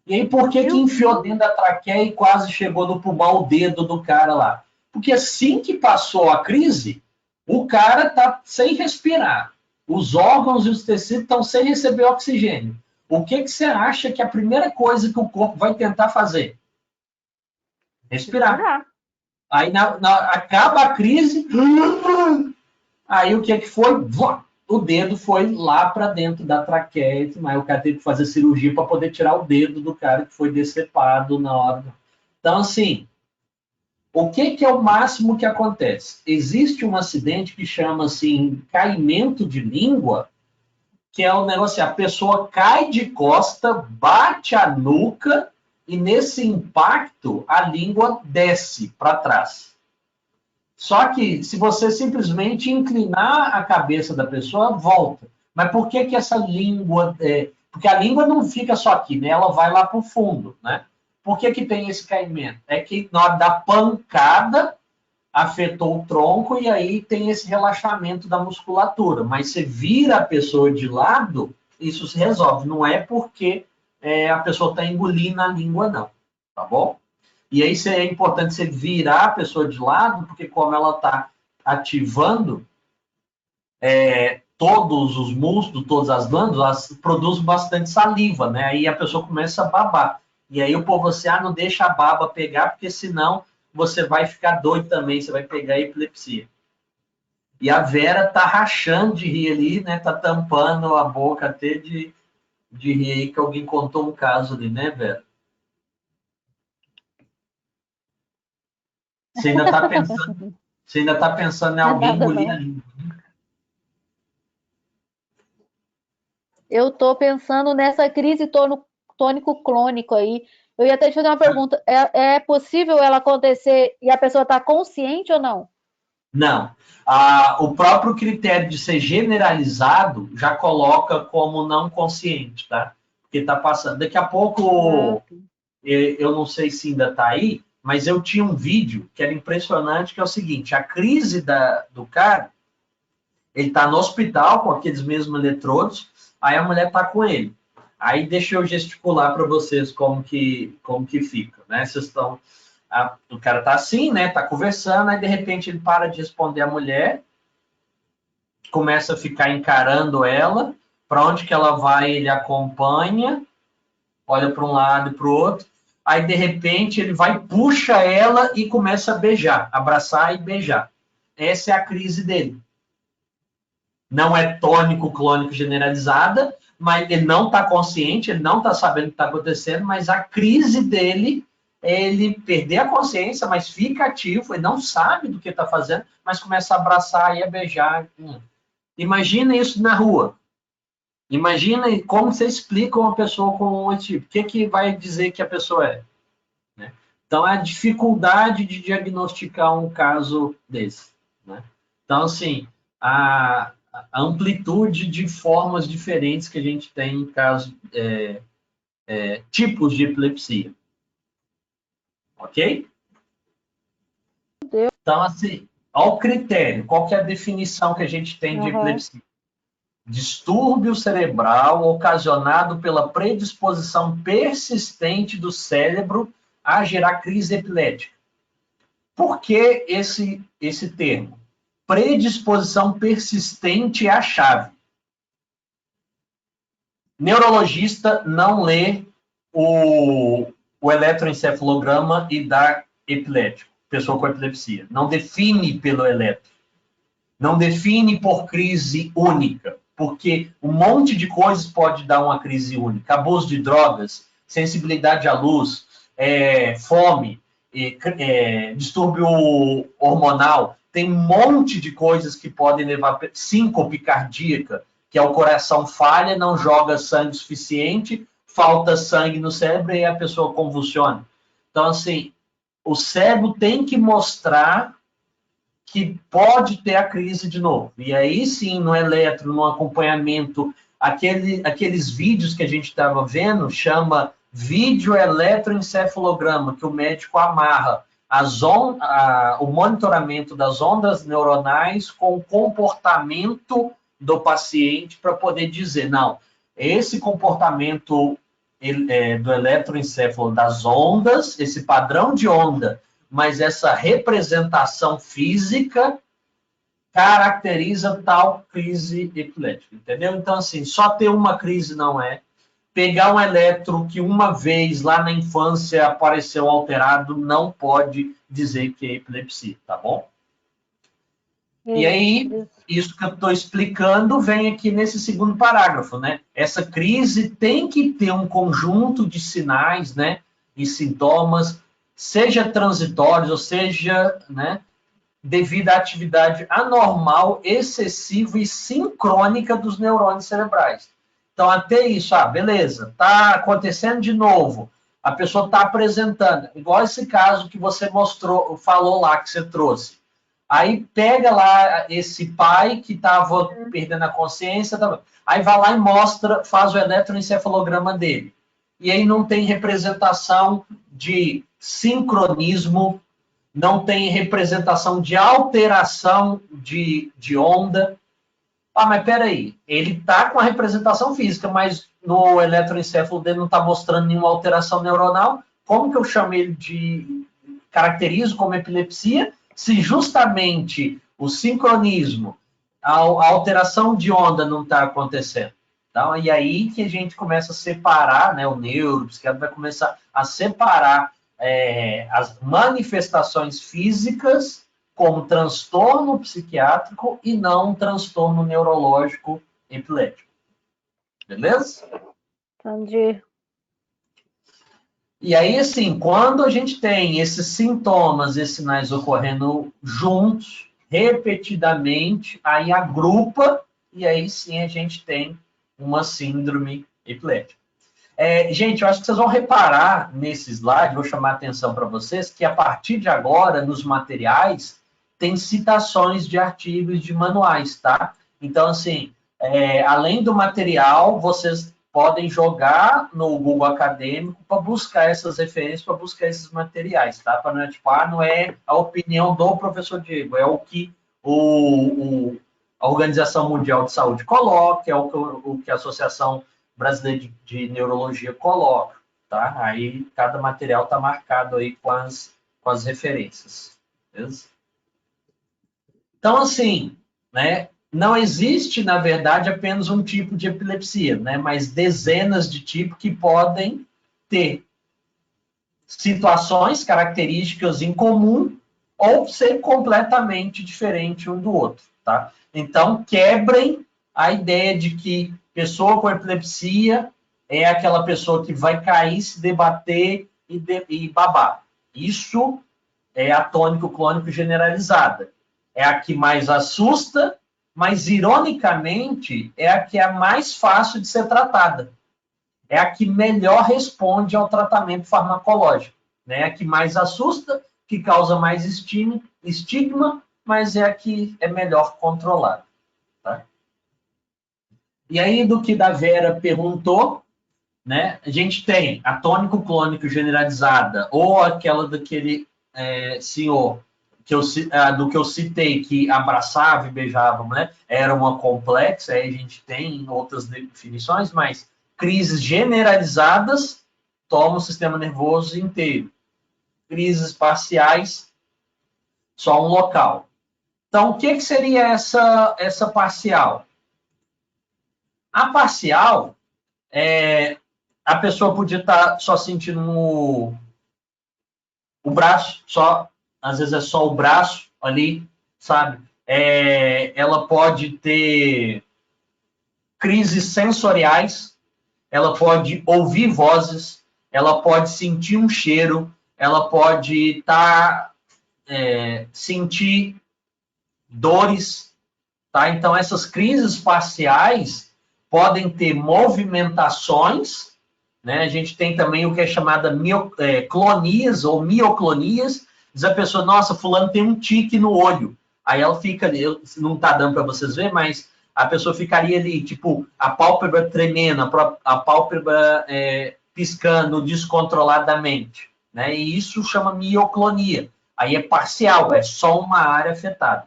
E aí, por que enfiou dentro da traqueia e quase chegou no pulmão o dedo do cara lá? Porque assim que passou a crise, o cara tá sem respirar. Os órgãos e os tecidos estão sem receber oxigênio. O que você acha que é a primeira coisa que o corpo vai tentar fazer? Respirar. Aí acaba a crise, aí o que foi? O dedo foi lá para dentro da traqueia, mas o cara teve que fazer cirurgia para poder tirar o dedo do cara que foi decepado na hora. Então, assim, o que é o máximo que acontece? Existe um acidente que chama assim, caimento de língua, que é um negócio assim, a pessoa cai de costa, bate a nuca e nesse impacto a língua desce para trás. Só que se você simplesmente inclinar a cabeça da pessoa, volta. Mas por que essa língua... Porque a língua não fica só aqui, né? Ela vai lá para o fundo, né? Por que tem esse caimento? É que na hora da pancada afetou o tronco e aí tem esse relaxamento da musculatura. Mas você vira a pessoa de lado, isso se resolve. Não é porque a pessoa está engolindo a língua, não. Tá bom? E aí é importante você virar a pessoa de lado, porque como ela está ativando todos os músculos, todas as glândulas, produz bastante saliva, né? Aí a pessoa começa a babar. E aí o povo assim, não deixa a baba pegar, porque senão você vai ficar doido também, você vai pegar epilepsia. E a Vera tá rachando de rir ali, né? Tá tampando a boca até de rir aí, que alguém contou um caso ali, né, Vera? Você ainda está pensando em alguém engolir a língua. Eu estou pensando nessa crise tônico-clônico aí. Eu ia até te fazer uma pergunta. É possível ela acontecer e a pessoa está consciente ou não? Não. O próprio critério de ser generalizado já coloca como não consciente, tá? Porque está passando. Daqui a pouco, eu não sei se ainda está aí, mas eu tinha um vídeo que era impressionante, que é o seguinte, a crise do cara, ele está no hospital com aqueles mesmos eletrodos, aí a mulher está com ele. Aí deixa eu gesticular para vocês como que fica, né? Vocês estão... o cara está assim, né? Está conversando, aí de repente ele para de responder a mulher, começa a ficar encarando ela, para onde que ela vai ele acompanha, olha para um lado e para o outro, aí de repente ele vai, puxa ela e começa a beijar, abraçar e beijar. Essa é a crise dele. Não é tônico-clônico generalizada, mas ele não está consciente, ele não está sabendo o que está acontecendo, mas a crise dele é ele perder a consciência, mas fica ativo, ele não sabe do que está fazendo, mas começa a abraçar e a beijar. Imagina isso na rua. Imagina como você explica uma pessoa com esse tipo. O que vai dizer que a pessoa é? Né? Então, é a dificuldade de diagnosticar um caso desse. Né? Então, assim, a amplitude de formas diferentes que a gente tem em casos, tipos de epilepsia. Ok? Então, assim, olha o critério. Qual que é a definição que a gente tem de epilepsia? Distúrbio cerebral ocasionado pela predisposição persistente do cérebro a gerar crise epilética. Por que esse termo? Predisposição persistente é a chave. Neurologista não lê o eletroencefalograma e dá epilético, pessoa com epilepsia. Não define pelo eletro. Não define por crise única, porque um monte de coisas pode dar uma crise única. Abuso de drogas, sensibilidade à luz, fome, distúrbio hormonal. Tem um monte de coisas que podem levar a síncope cardíaca, que é o coração falha, não joga sangue suficiente, falta sangue no cérebro e a pessoa convulsiona. Então, assim, o cérebro tem que mostrar que pode ter a crise de novo. E aí sim, no eletro, no acompanhamento, aqueles vídeos que a gente estava vendo, chama vídeo eletroencefalograma, que o médico amarra o monitoramento das ondas neuronais com o comportamento do paciente para poder dizer, não, esse comportamento do eletroencefalo das ondas, esse padrão de onda, mas essa representação física caracteriza tal crise epilética, entendeu? Então, assim, só ter uma crise não é. Pegar um eletro que uma vez lá na infância apareceu alterado não pode dizer que é epilepsia, tá bom? E aí, isso que eu estou explicando vem aqui nesse segundo parágrafo, né? Essa crise tem que ter um conjunto de sinais, né, e sintomas, seja transitórios, ou seja, né, devido à atividade anormal, excessiva e sincrônica dos neurônios cerebrais. Então, até isso, beleza, está acontecendo de novo, a pessoa está apresentando, igual esse caso que você falou lá, que você trouxe. Aí pega lá esse pai que estava perdendo a consciência, aí vai lá e mostra, faz o eletroencefalograma dele. E aí não tem representação de sincronismo, não tem representação de alteração de onda. Mas peraí, ele está com a representação física, mas no eletroencefalo dele não está mostrando nenhuma alteração neuronal. Como que eu chamo ele caracterizo como epilepsia, se justamente o sincronismo, a alteração de onda não está acontecendo? Então, e aí que a gente começa a separar, né, o neuropsiquiatra vai começar a separar as manifestações físicas como transtorno psiquiátrico e não transtorno neurológico epilético. Beleza? Entendi. E aí, assim, quando a gente tem esses sintomas, esses sinais ocorrendo juntos, repetidamente, aí agrupa, e aí sim a gente tem uma síndrome epilética. Gente, eu acho que vocês vão reparar nesse slide, vou chamar a atenção para vocês, que a partir de agora, nos materiais, tem citações de artigos de manuais, tá? Então, assim, além do material, vocês podem jogar no Google Acadêmico para buscar essas referências, para buscar esses materiais, tá? Para não é tipo, não é a opinião do professor Diego, é o que a Organização Mundial de Saúde coloca, é o que a Associação Brasileira de Neurologia coloca, tá? Aí cada material está marcado aí com as referências, beleza? Então, assim, né? Não existe, na verdade, apenas um tipo de epilepsia, né? Mas dezenas de tipos que podem ter situações, características em comum ou ser completamente diferente um do outro, tá? Então, quebrem a ideia de que pessoa com epilepsia é aquela pessoa que vai cair, se debater e babar. Isso é a tônico-clônico generalizada. É a que mais assusta, mas, ironicamente, é a que é mais fácil de ser tratada. É a que melhor responde ao tratamento farmacológico. Né? É a que mais assusta, que causa mais estigma, mas é a que é melhor controlada. Tá? E aí, do que da Vera perguntou, né? A gente tem a tônico-clônico generalizada, ou aquela daquele senhor do que eu citei, que abraçava e beijava, né? Era uma complexa, aí a gente tem outras definições, mas crises generalizadas tomam o sistema nervoso inteiro. Crises parciais, só um local. Então, o que seria essa parcial? A parcial, a pessoa podia estar só sentindo o braço, às vezes é só o braço ali, sabe? Ela pode ter crises sensoriais, ela pode ouvir vozes, ela pode sentir um cheiro, ela pode sentir dores, tá? Então, essas crises parciais podem ter movimentações, né? A gente tem também o que é chamada clonias ou mioclonias. Diz a pessoa, nossa, fulano tem um tique no olho. Aí ela fica ali, não está dando para vocês verem, mas a pessoa ficaria ali, tipo, a pálpebra tremendo, a pálpebra piscando descontroladamente, né? E isso chama mioclonia. Aí é parcial, é só uma área afetada.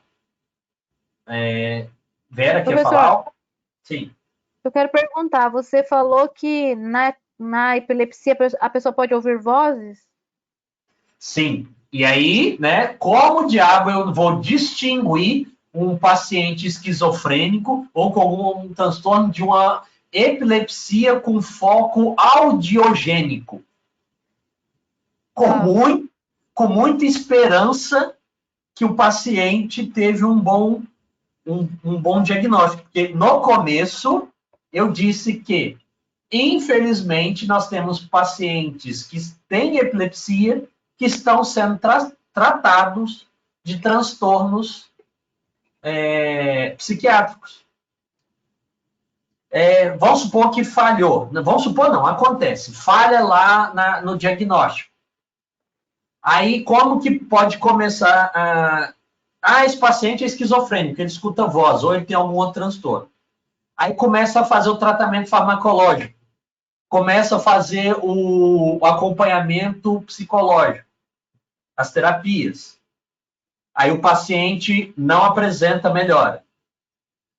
Vera, quer falar algo? Sim. Eu quero perguntar, você falou que na epilepsia a pessoa pode ouvir vozes? Sim. E aí, né, como diabo eu vou distinguir um paciente esquizofrênico ou com um transtorno de uma epilepsia com foco audiogênico? Com muita esperança que o paciente teve um bom diagnóstico. Porque no começo eu disse que, infelizmente, nós temos pacientes que têm epilepsia que estão sendo tratados de transtornos psiquiátricos. Vamos supor que falhou. Vamos supor não, acontece. Falha lá no diagnóstico. Aí, como que pode começar esse paciente é esquizofrênico, ele escuta voz, ou ele tem algum outro transtorno. Aí começa a fazer o tratamento farmacológico. Começa a fazer o acompanhamento psicológico, as terapias. Aí o paciente não apresenta melhora.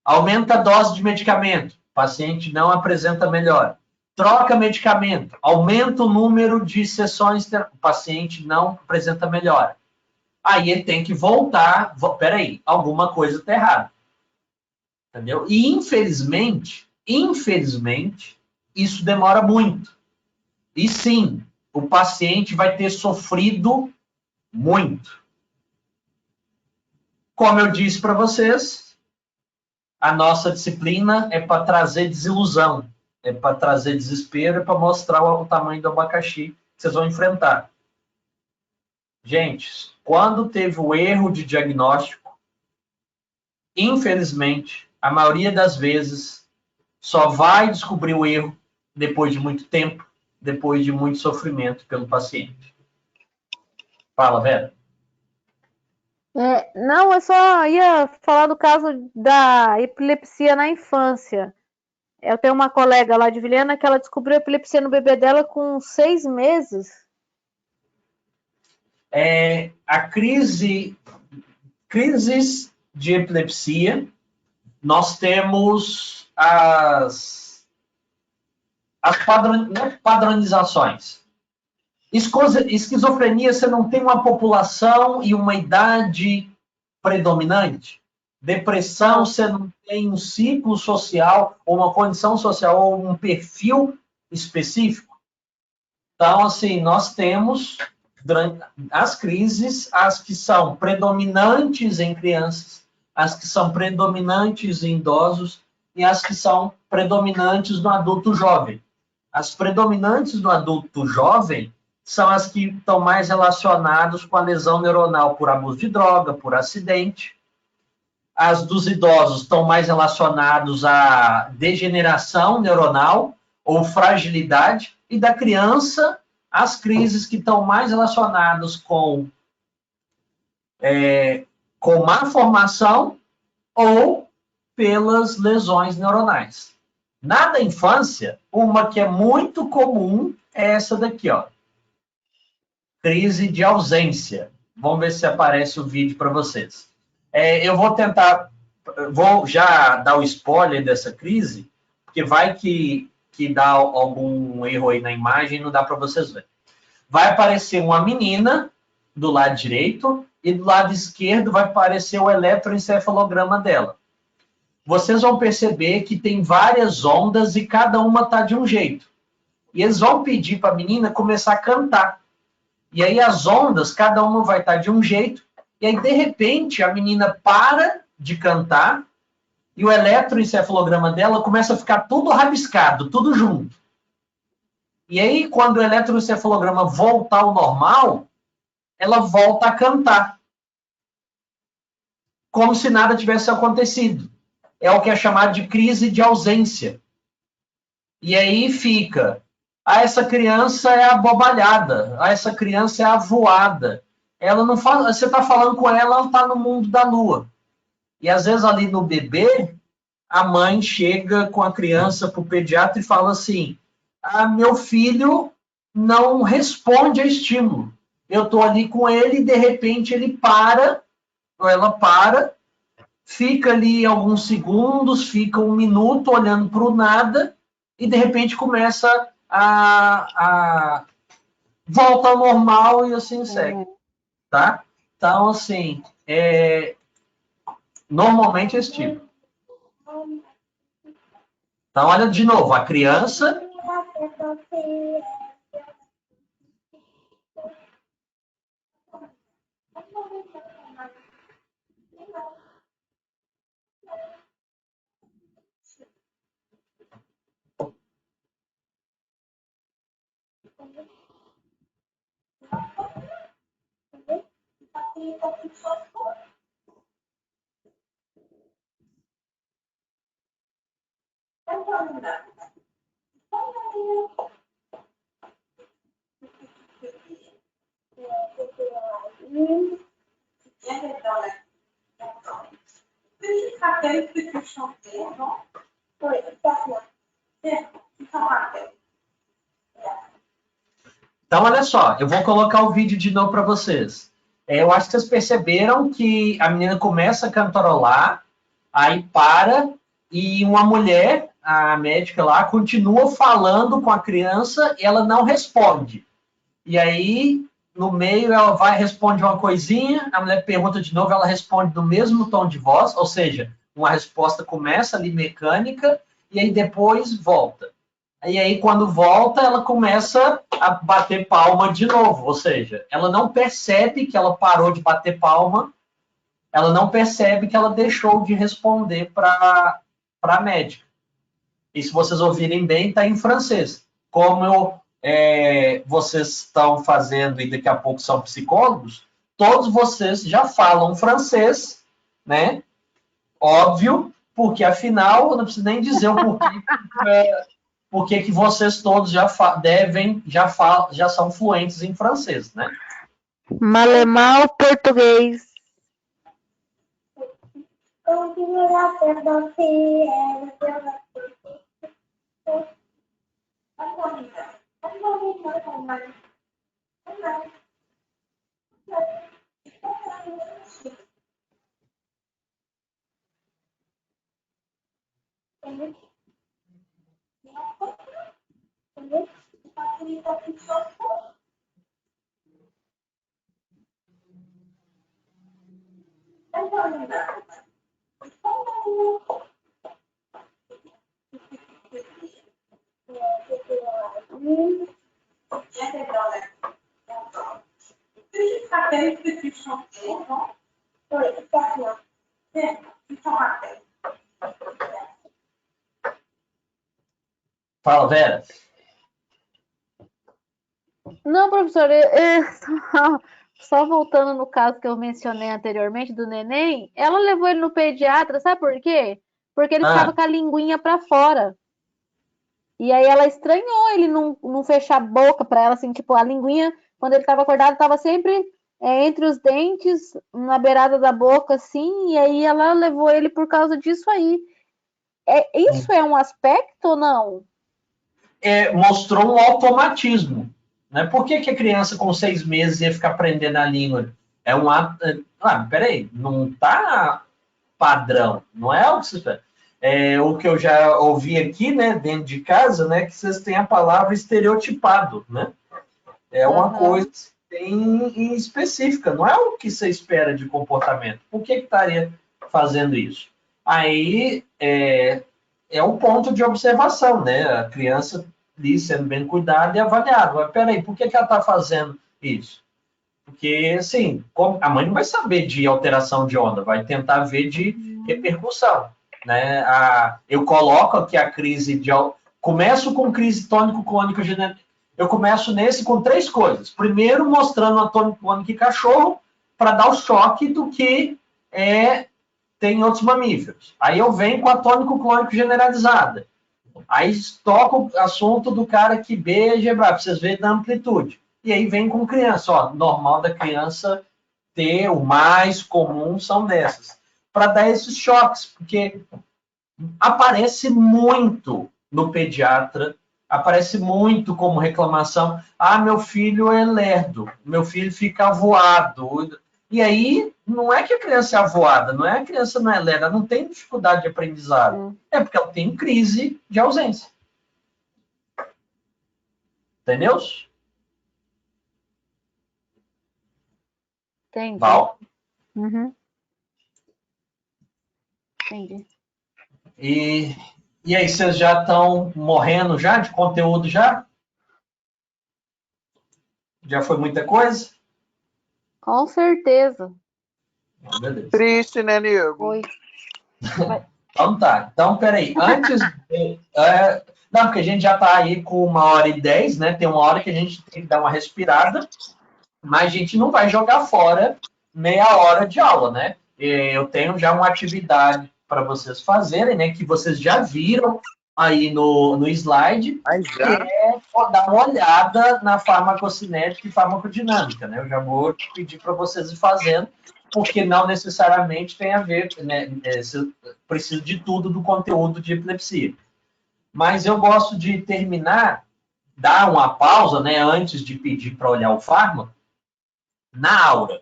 Aumenta a dose de medicamento, o paciente não apresenta melhora. Troca medicamento, aumenta o número de sessões, o paciente não apresenta melhora. Aí ele tem que voltar, peraí, alguma coisa está errada. Entendeu? E infelizmente, isso demora muito. E sim, o paciente vai ter sofrido muito. Como eu disse para vocês, a nossa disciplina é para trazer desilusão, é para trazer desespero, é para mostrar o tamanho do abacaxi que vocês vão enfrentar. Gente, quando teve o erro de diagnóstico, infelizmente, a maioria das vezes só vai descobrir o erro depois de muito tempo, depois de muito sofrimento pelo paciente. Fala, Vera. Não, eu só ia falar do caso da epilepsia na infância. Eu tenho uma colega lá de Vilhena que ela descobriu epilepsia no bebê dela com 6 meses. A crises de epilepsia, nós temos as padronizações. Esquizofrenia, você não tem uma população e uma idade predominante. Depressão, você não tem um ciclo social, ou uma condição social, ou um perfil específico. Então, assim, nós temos as crises, as que são predominantes em crianças, as que são predominantes em idosos e as que são predominantes no adulto jovem. As predominantes no adulto jovem são as que estão mais relacionadas com a lesão neuronal por abuso de droga, por acidente. As dos idosos estão mais relacionados à degeneração neuronal ou fragilidade, e da criança, as crises que estão mais relacionadas com má formação ou pelas lesões neuronais. Na da infância, uma que é muito comum é essa daqui, ó. Crise de ausência. Vamos ver se aparece o vídeo para vocês. Eu vou já dar o spoiler dessa crise, porque vai que dá algum erro aí na imagem e não dá para vocês verem. Vai aparecer uma menina do lado direito e do lado esquerdo vai aparecer o eletroencefalograma dela. Vocês vão perceber que tem várias ondas e cada uma está de um jeito. E eles vão pedir para a menina começar a cantar. E aí as ondas, cada uma vai estar de um jeito. E aí, de repente, a menina para de cantar e o eletroencefalograma dela começa a ficar tudo rabiscado, tudo junto. E aí, quando o eletroencefalograma voltar ao normal, ela volta a cantar. Como se nada tivesse acontecido. É o que é chamado de crise de ausência. E aí fica, essa criança é abobalhada, essa criança é avoada, ela não fala, você está falando com ela, ela está no mundo da lua. E às vezes ali no bebê, a mãe chega com a criança para o pediatra e fala assim, meu filho não responde a estímulo. Eu estou ali com ele e de repente ele para, ou ela para, fica ali alguns segundos, fica um minuto olhando para o nada e de repente começa a volta ao normal e assim segue, tá? Então, assim, normalmente é esse tipo. Então, olha de novo, a criança... Então, olha só, eu vou colocar o vídeo de novo para vocês. Eu acho que vocês perceberam que a menina começa a cantarolar, aí para, e uma mulher, a médica lá, continua falando com a criança e ela não responde. E aí, no meio, ela vai responde uma coisinha, a mulher pergunta de novo, ela responde no mesmo tom de voz, ou seja, uma resposta começa ali mecânica, e aí depois volta. E aí, quando volta, ela começa a bater palma de novo. Ou seja, ela não percebe que ela parou de bater palma, ela não percebe que ela deixou de responder para a médica. E se vocês ouvirem bem, está em francês. Como vocês estão fazendo e daqui a pouco são psicólogos, todos vocês já falam francês, né? Óbvio, porque afinal, eu não preciso nem dizer o porquê... porque que vocês todos já são fluentes em francês, né? Malemão português. Fala, Vera. Não, professor, só voltando no caso que eu mencionei anteriormente do neném, ela levou ele no pediatra, sabe por quê? Porque ele ficava com a linguinha para fora. E aí ela estranhou ele não fechar a boca para ela, assim, tipo, a linguinha, quando ele estava acordado, estava sempre entre os dentes, na beirada da boca, assim, e aí ela levou ele por causa disso aí. Isso é um aspecto ou não? Mostrou um automatismo. Né? Por que a criança com 6 meses ia ficar aprendendo a língua? É um ato... peraí, não está padrão, não é o que você espera. O que eu já ouvi aqui, né, dentro de casa, né, que vocês têm a palavra estereotipado, né? É uma coisa bem específica, não é o que você espera de comportamento. Por que estaria fazendo isso? Aí é um ponto de observação, né? A criança ali sendo bem cuidada e avaliada. Mas peraí, por que ela está fazendo isso? Porque, assim, a mãe não vai saber de alteração de onda, vai tentar ver de repercussão. Né? Eu coloco aqui a crise de... Começo com crise tônico-clônica genética. Eu começo nesse com 3 coisas. Primeiro, mostrando a tônico-clônica em cachorro, para dar o choque do que tem outros mamíferos. Aí eu venho com a tônico-clônico generalizada. Aí toco o assunto do cara que beija, para vocês verem da amplitude. E aí vem com criança, ó, normal da criança ter, o mais comum são dessas, para dar esses choques, porque aparece muito no pediatra, aparece muito como reclamação, meu filho é lerdo, meu filho fica avoado. E aí, não é que a criança é avoada, não é a criança não é lerda, ela não tem dificuldade de aprendizado, é porque ela tem crise de ausência. Entendeu? Entendi. Val? Uhum. Entendi. E aí, vocês já estão morrendo já de conteúdo já? Já foi muita coisa? Com certeza. Beleza. Triste, né, Nego? Foi. Então tá. Então, peraí. Antes de... não, porque a gente já tá aí com 1h10, né? Tem uma hora que a gente tem que dar uma respirada, mas a gente não vai jogar fora meia hora de aula, né? Eu tenho já uma atividade para vocês fazerem, né? Que vocês já viram aí no slide, que é dar uma olhada na farmacocinética e farmacodinâmica, né? Eu já vou pedir para vocês ir fazendo, porque não necessariamente tem a ver, né? Preciso de tudo do conteúdo de epilepsia. Mas eu gosto de terminar, dar uma pausa, né? Antes de pedir para olhar o fármaco, na aura.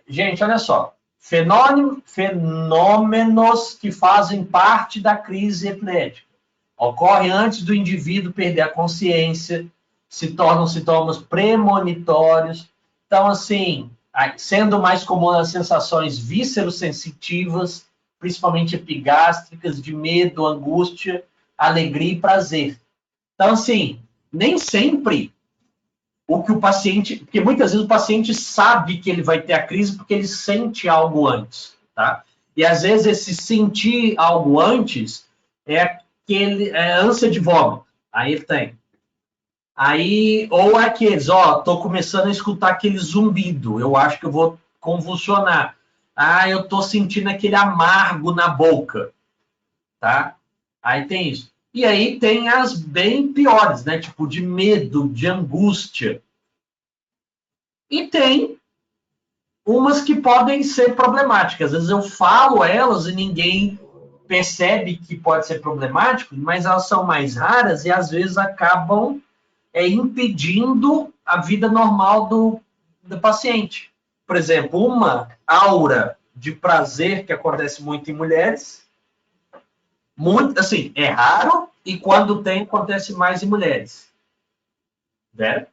Gente, olha só. Fenômenos que fazem parte da crise epilética. Ocorre antes do indivíduo perder a consciência, se tornam sintomas premonitórios. Então, assim, sendo mais comum as sensações víscerosensitivas, principalmente epigástricas, de medo, angústia, alegria e prazer. Então, assim, nem sempre o que o paciente... Porque muitas vezes o paciente sabe que ele vai ter a crise porque ele sente algo antes, tá? E às vezes esse sentir algo antes é ânsia de vômito. Aí ele tem. Aí, ou aqueles, tô começando a escutar aquele zumbido, eu acho que eu vou convulsionar. Eu tô sentindo aquele amargo na boca, tá? Aí tem isso. E aí tem as bem piores, né? Tipo, de medo, de angústia. E tem umas que podem ser problemáticas. Às vezes eu falo elas e ninguém percebe que pode ser problemático, mas elas são mais raras e às vezes acabam impedindo a vida normal do paciente. Por exemplo, uma aura de prazer que acontece muito em mulheres, muito, assim, é raro e quando tem, acontece mais em mulheres. Vera?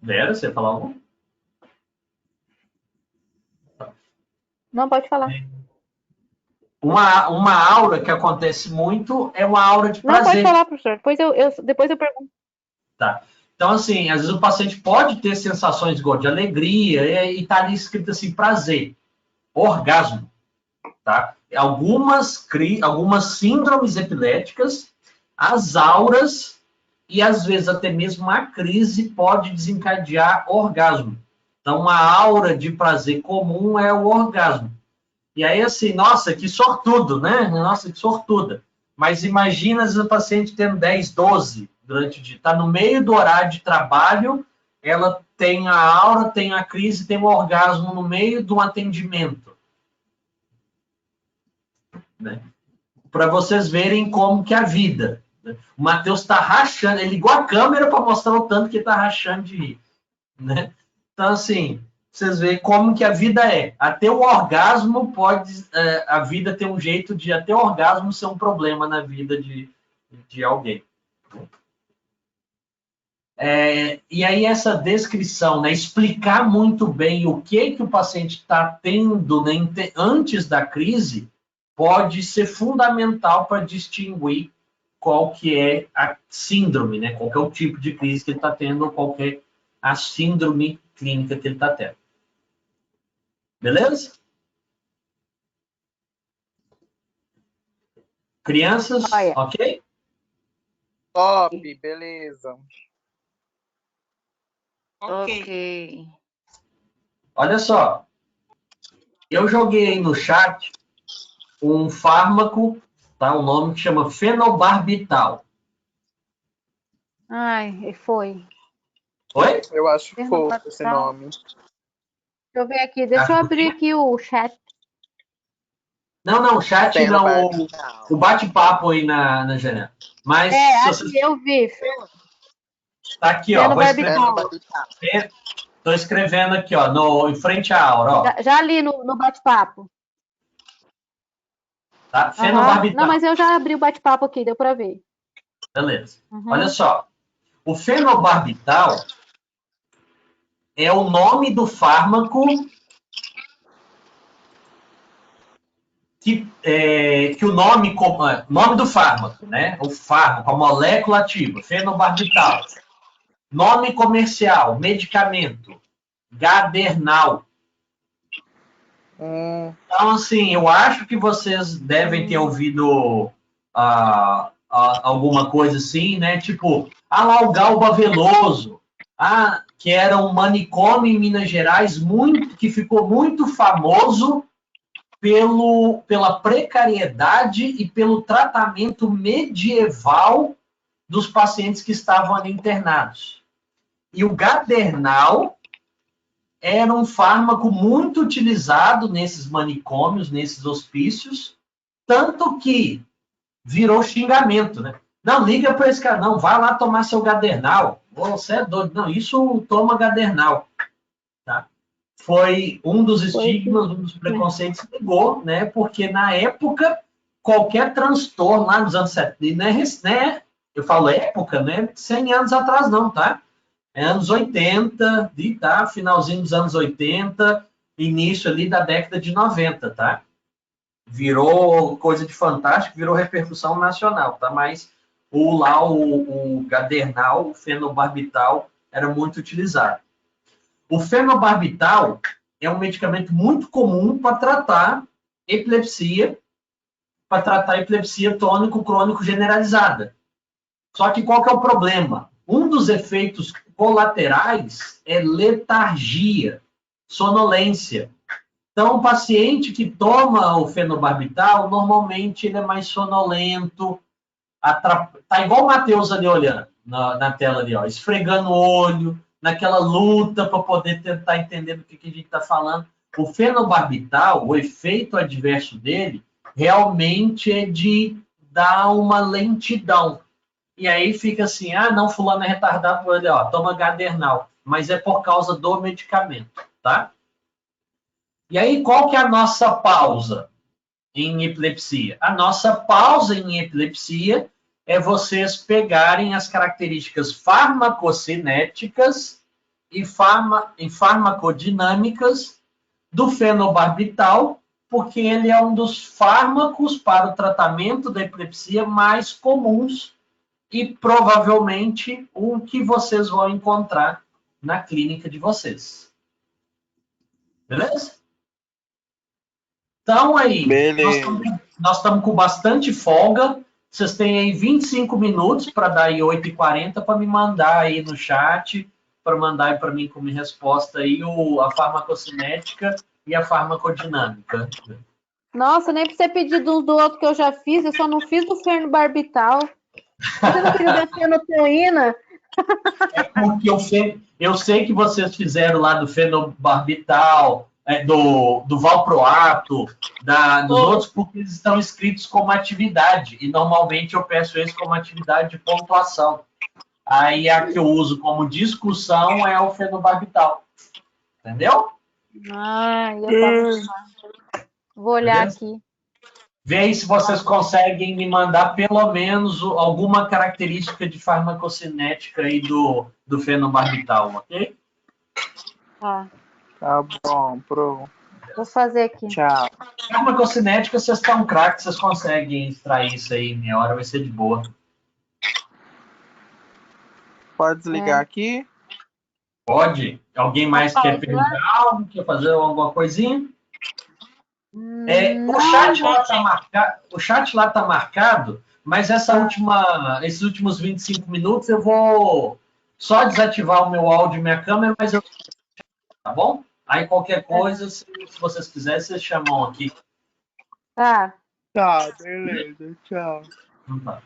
Vera, você falar algo? Não, pode falar. Uma aura que acontece muito é uma aura de prazer. Não, pode falar, professor. Depois eu pergunto. Tá. Então, assim, às vezes o paciente pode ter sensações igual de alegria e tá ali escrito assim, prazer, orgasmo, tá? Algumas síndromes epiléticas, as auras e às vezes até mesmo uma crise pode desencadear orgasmo. Então, uma aura de prazer comum é o orgasmo. E aí, assim, nossa, que sortudo, né? Nossa, que sortuda. Mas imagina o paciente tendo 10, 12 durante o dia. Está no meio do horário de trabalho, ela tem a aura, tem a crise, tem o orgasmo no meio de um atendimento. Né? Para vocês verem como que é a vida. Né? O Matheus está rachando, ele ligou a câmera para mostrar o tanto que ele está rachando de rir. Né? Então, assim, vocês veem como que a vida é. Até o orgasmo a vida tem um jeito de até o orgasmo ser um problema na vida de alguém. E aí essa descrição, né, explicar muito bem o que o paciente está tendo, né, antes da crise, pode ser fundamental para distinguir qual que é a síndrome, né, qual que é o tipo de crise que ele está tendo, ou qual que é a síndrome clínica que ele está tendo. Beleza? Crianças, ok? Top, beleza. Ok. Olha só. Eu joguei aí no chat um fármaco, tá? Um nome que chama fenobarbital. Ai, foi. Oi? Eu acho fofo esse nome. Deixa eu ver aqui, deixa eu abrir aqui o chat. Não, o chat não, o bate-papo aí na janela. Mas aqui eu vi. Tá aqui, ó. Tô escrevendo aqui, ó, em frente à Aura, ó. Já li no bate-papo. Tá? Fenobarbital. Não, mas eu já abri o bate-papo aqui, deu para ver. Beleza. Olha só. O fenobarbital é o nome do fármaco que o nome do fármaco, né? O fármaco, a molécula ativa, fenobarbital. Nome comercial, medicamento, Gadernal. Então, assim, eu acho que vocês devem ter ouvido alguma coisa assim, né? Tipo, lá o Galba Veloso, que era um manicômio em Minas Gerais que ficou muito famoso pela precariedade e pelo tratamento medieval dos pacientes que estavam ali internados. E o Gadernal era um fármaco muito utilizado nesses manicômios, nesses hospícios, tanto que virou xingamento, né? Não, liga para esse cara, não, vai lá tomar seu Gadernal. Você é doido. Não, isso toma Gadernal. Tá? Foi um dos estigmas, um dos preconceitos que pegou, né? Porque na época, qualquer transtorno lá nos anos 70, né? Eu falo época, né? 100 anos atrás não, tá? É anos 80, tá? Finalzinho dos anos 80, início ali da década de 90, tá? Virou coisa de fantástico, virou repercussão nacional, tá? Mas o Gadernal, o fenobarbital, era muito utilizado. O fenobarbital é um medicamento muito comum para tratar epilepsia tônico-crônico generalizada. Só que qual que é o problema? Um dos efeitos colaterais é letargia, sonolência. Então, o paciente que toma o fenobarbital, normalmente ele é mais sonolento, tá igual o Matheus ali olhando na tela ali, ó, esfregando o olho, naquela luta para poder tentar entender do que a gente está falando. O fenobarbital, o efeito adverso dele, realmente é de dar uma lentidão. E aí fica assim, não, fulano é retardado, ó, toma Gadernal. Mas é por causa do medicamento, tá? E aí, qual que é a nossa pausa em epilepsia? A nossa pausa em epilepsia é vocês pegarem as características farmacocinéticas e farmacodinâmicas do fenobarbital, porque ele é um dos fármacos para o tratamento da epilepsia mais comuns e provavelmente o que vocês vão encontrar na clínica de vocês. Beleza? Então, aí, nós estamos com bastante folga. Vocês têm aí 25 minutos para dar aí 8h40 para me mandar aí no chat, para mandar aí para mim como resposta aí a farmacocinética e a farmacodinâmica. Nossa, nem para você pedir do outro que eu já fiz, eu só não fiz do fenobarbital. Você não queria da fenotoína? É porque eu sei que vocês fizeram lá do fenobarbital, do valproato, dos outros, porque eles estão escritos como atividade. E normalmente eu peço eles como atividade de pontuação. Aí a que eu uso como discussão é o fenobarbital. Entendeu? Vou olhar aqui. Vê aí se vocês conseguem me mandar pelo menos alguma característica de farmacocinética aí do fenobarbital, ok? Tá bom, pronto. Vou fazer aqui. Tchau. Farmacocinética, vocês estão craques, vocês conseguem extrair isso aí, meia hora vai ser de boa. Pode desligar aqui? Pode. Alguém mais quer perguntar algo? Quer fazer alguma coisinha? O chat lá tá marcado, mas esses últimos 25 minutos eu vou só desativar o meu áudio e minha câmera, mas tá bom? Aí qualquer coisa, se vocês quiserem, vocês chamam aqui. Tá, beleza, tchau. Tá.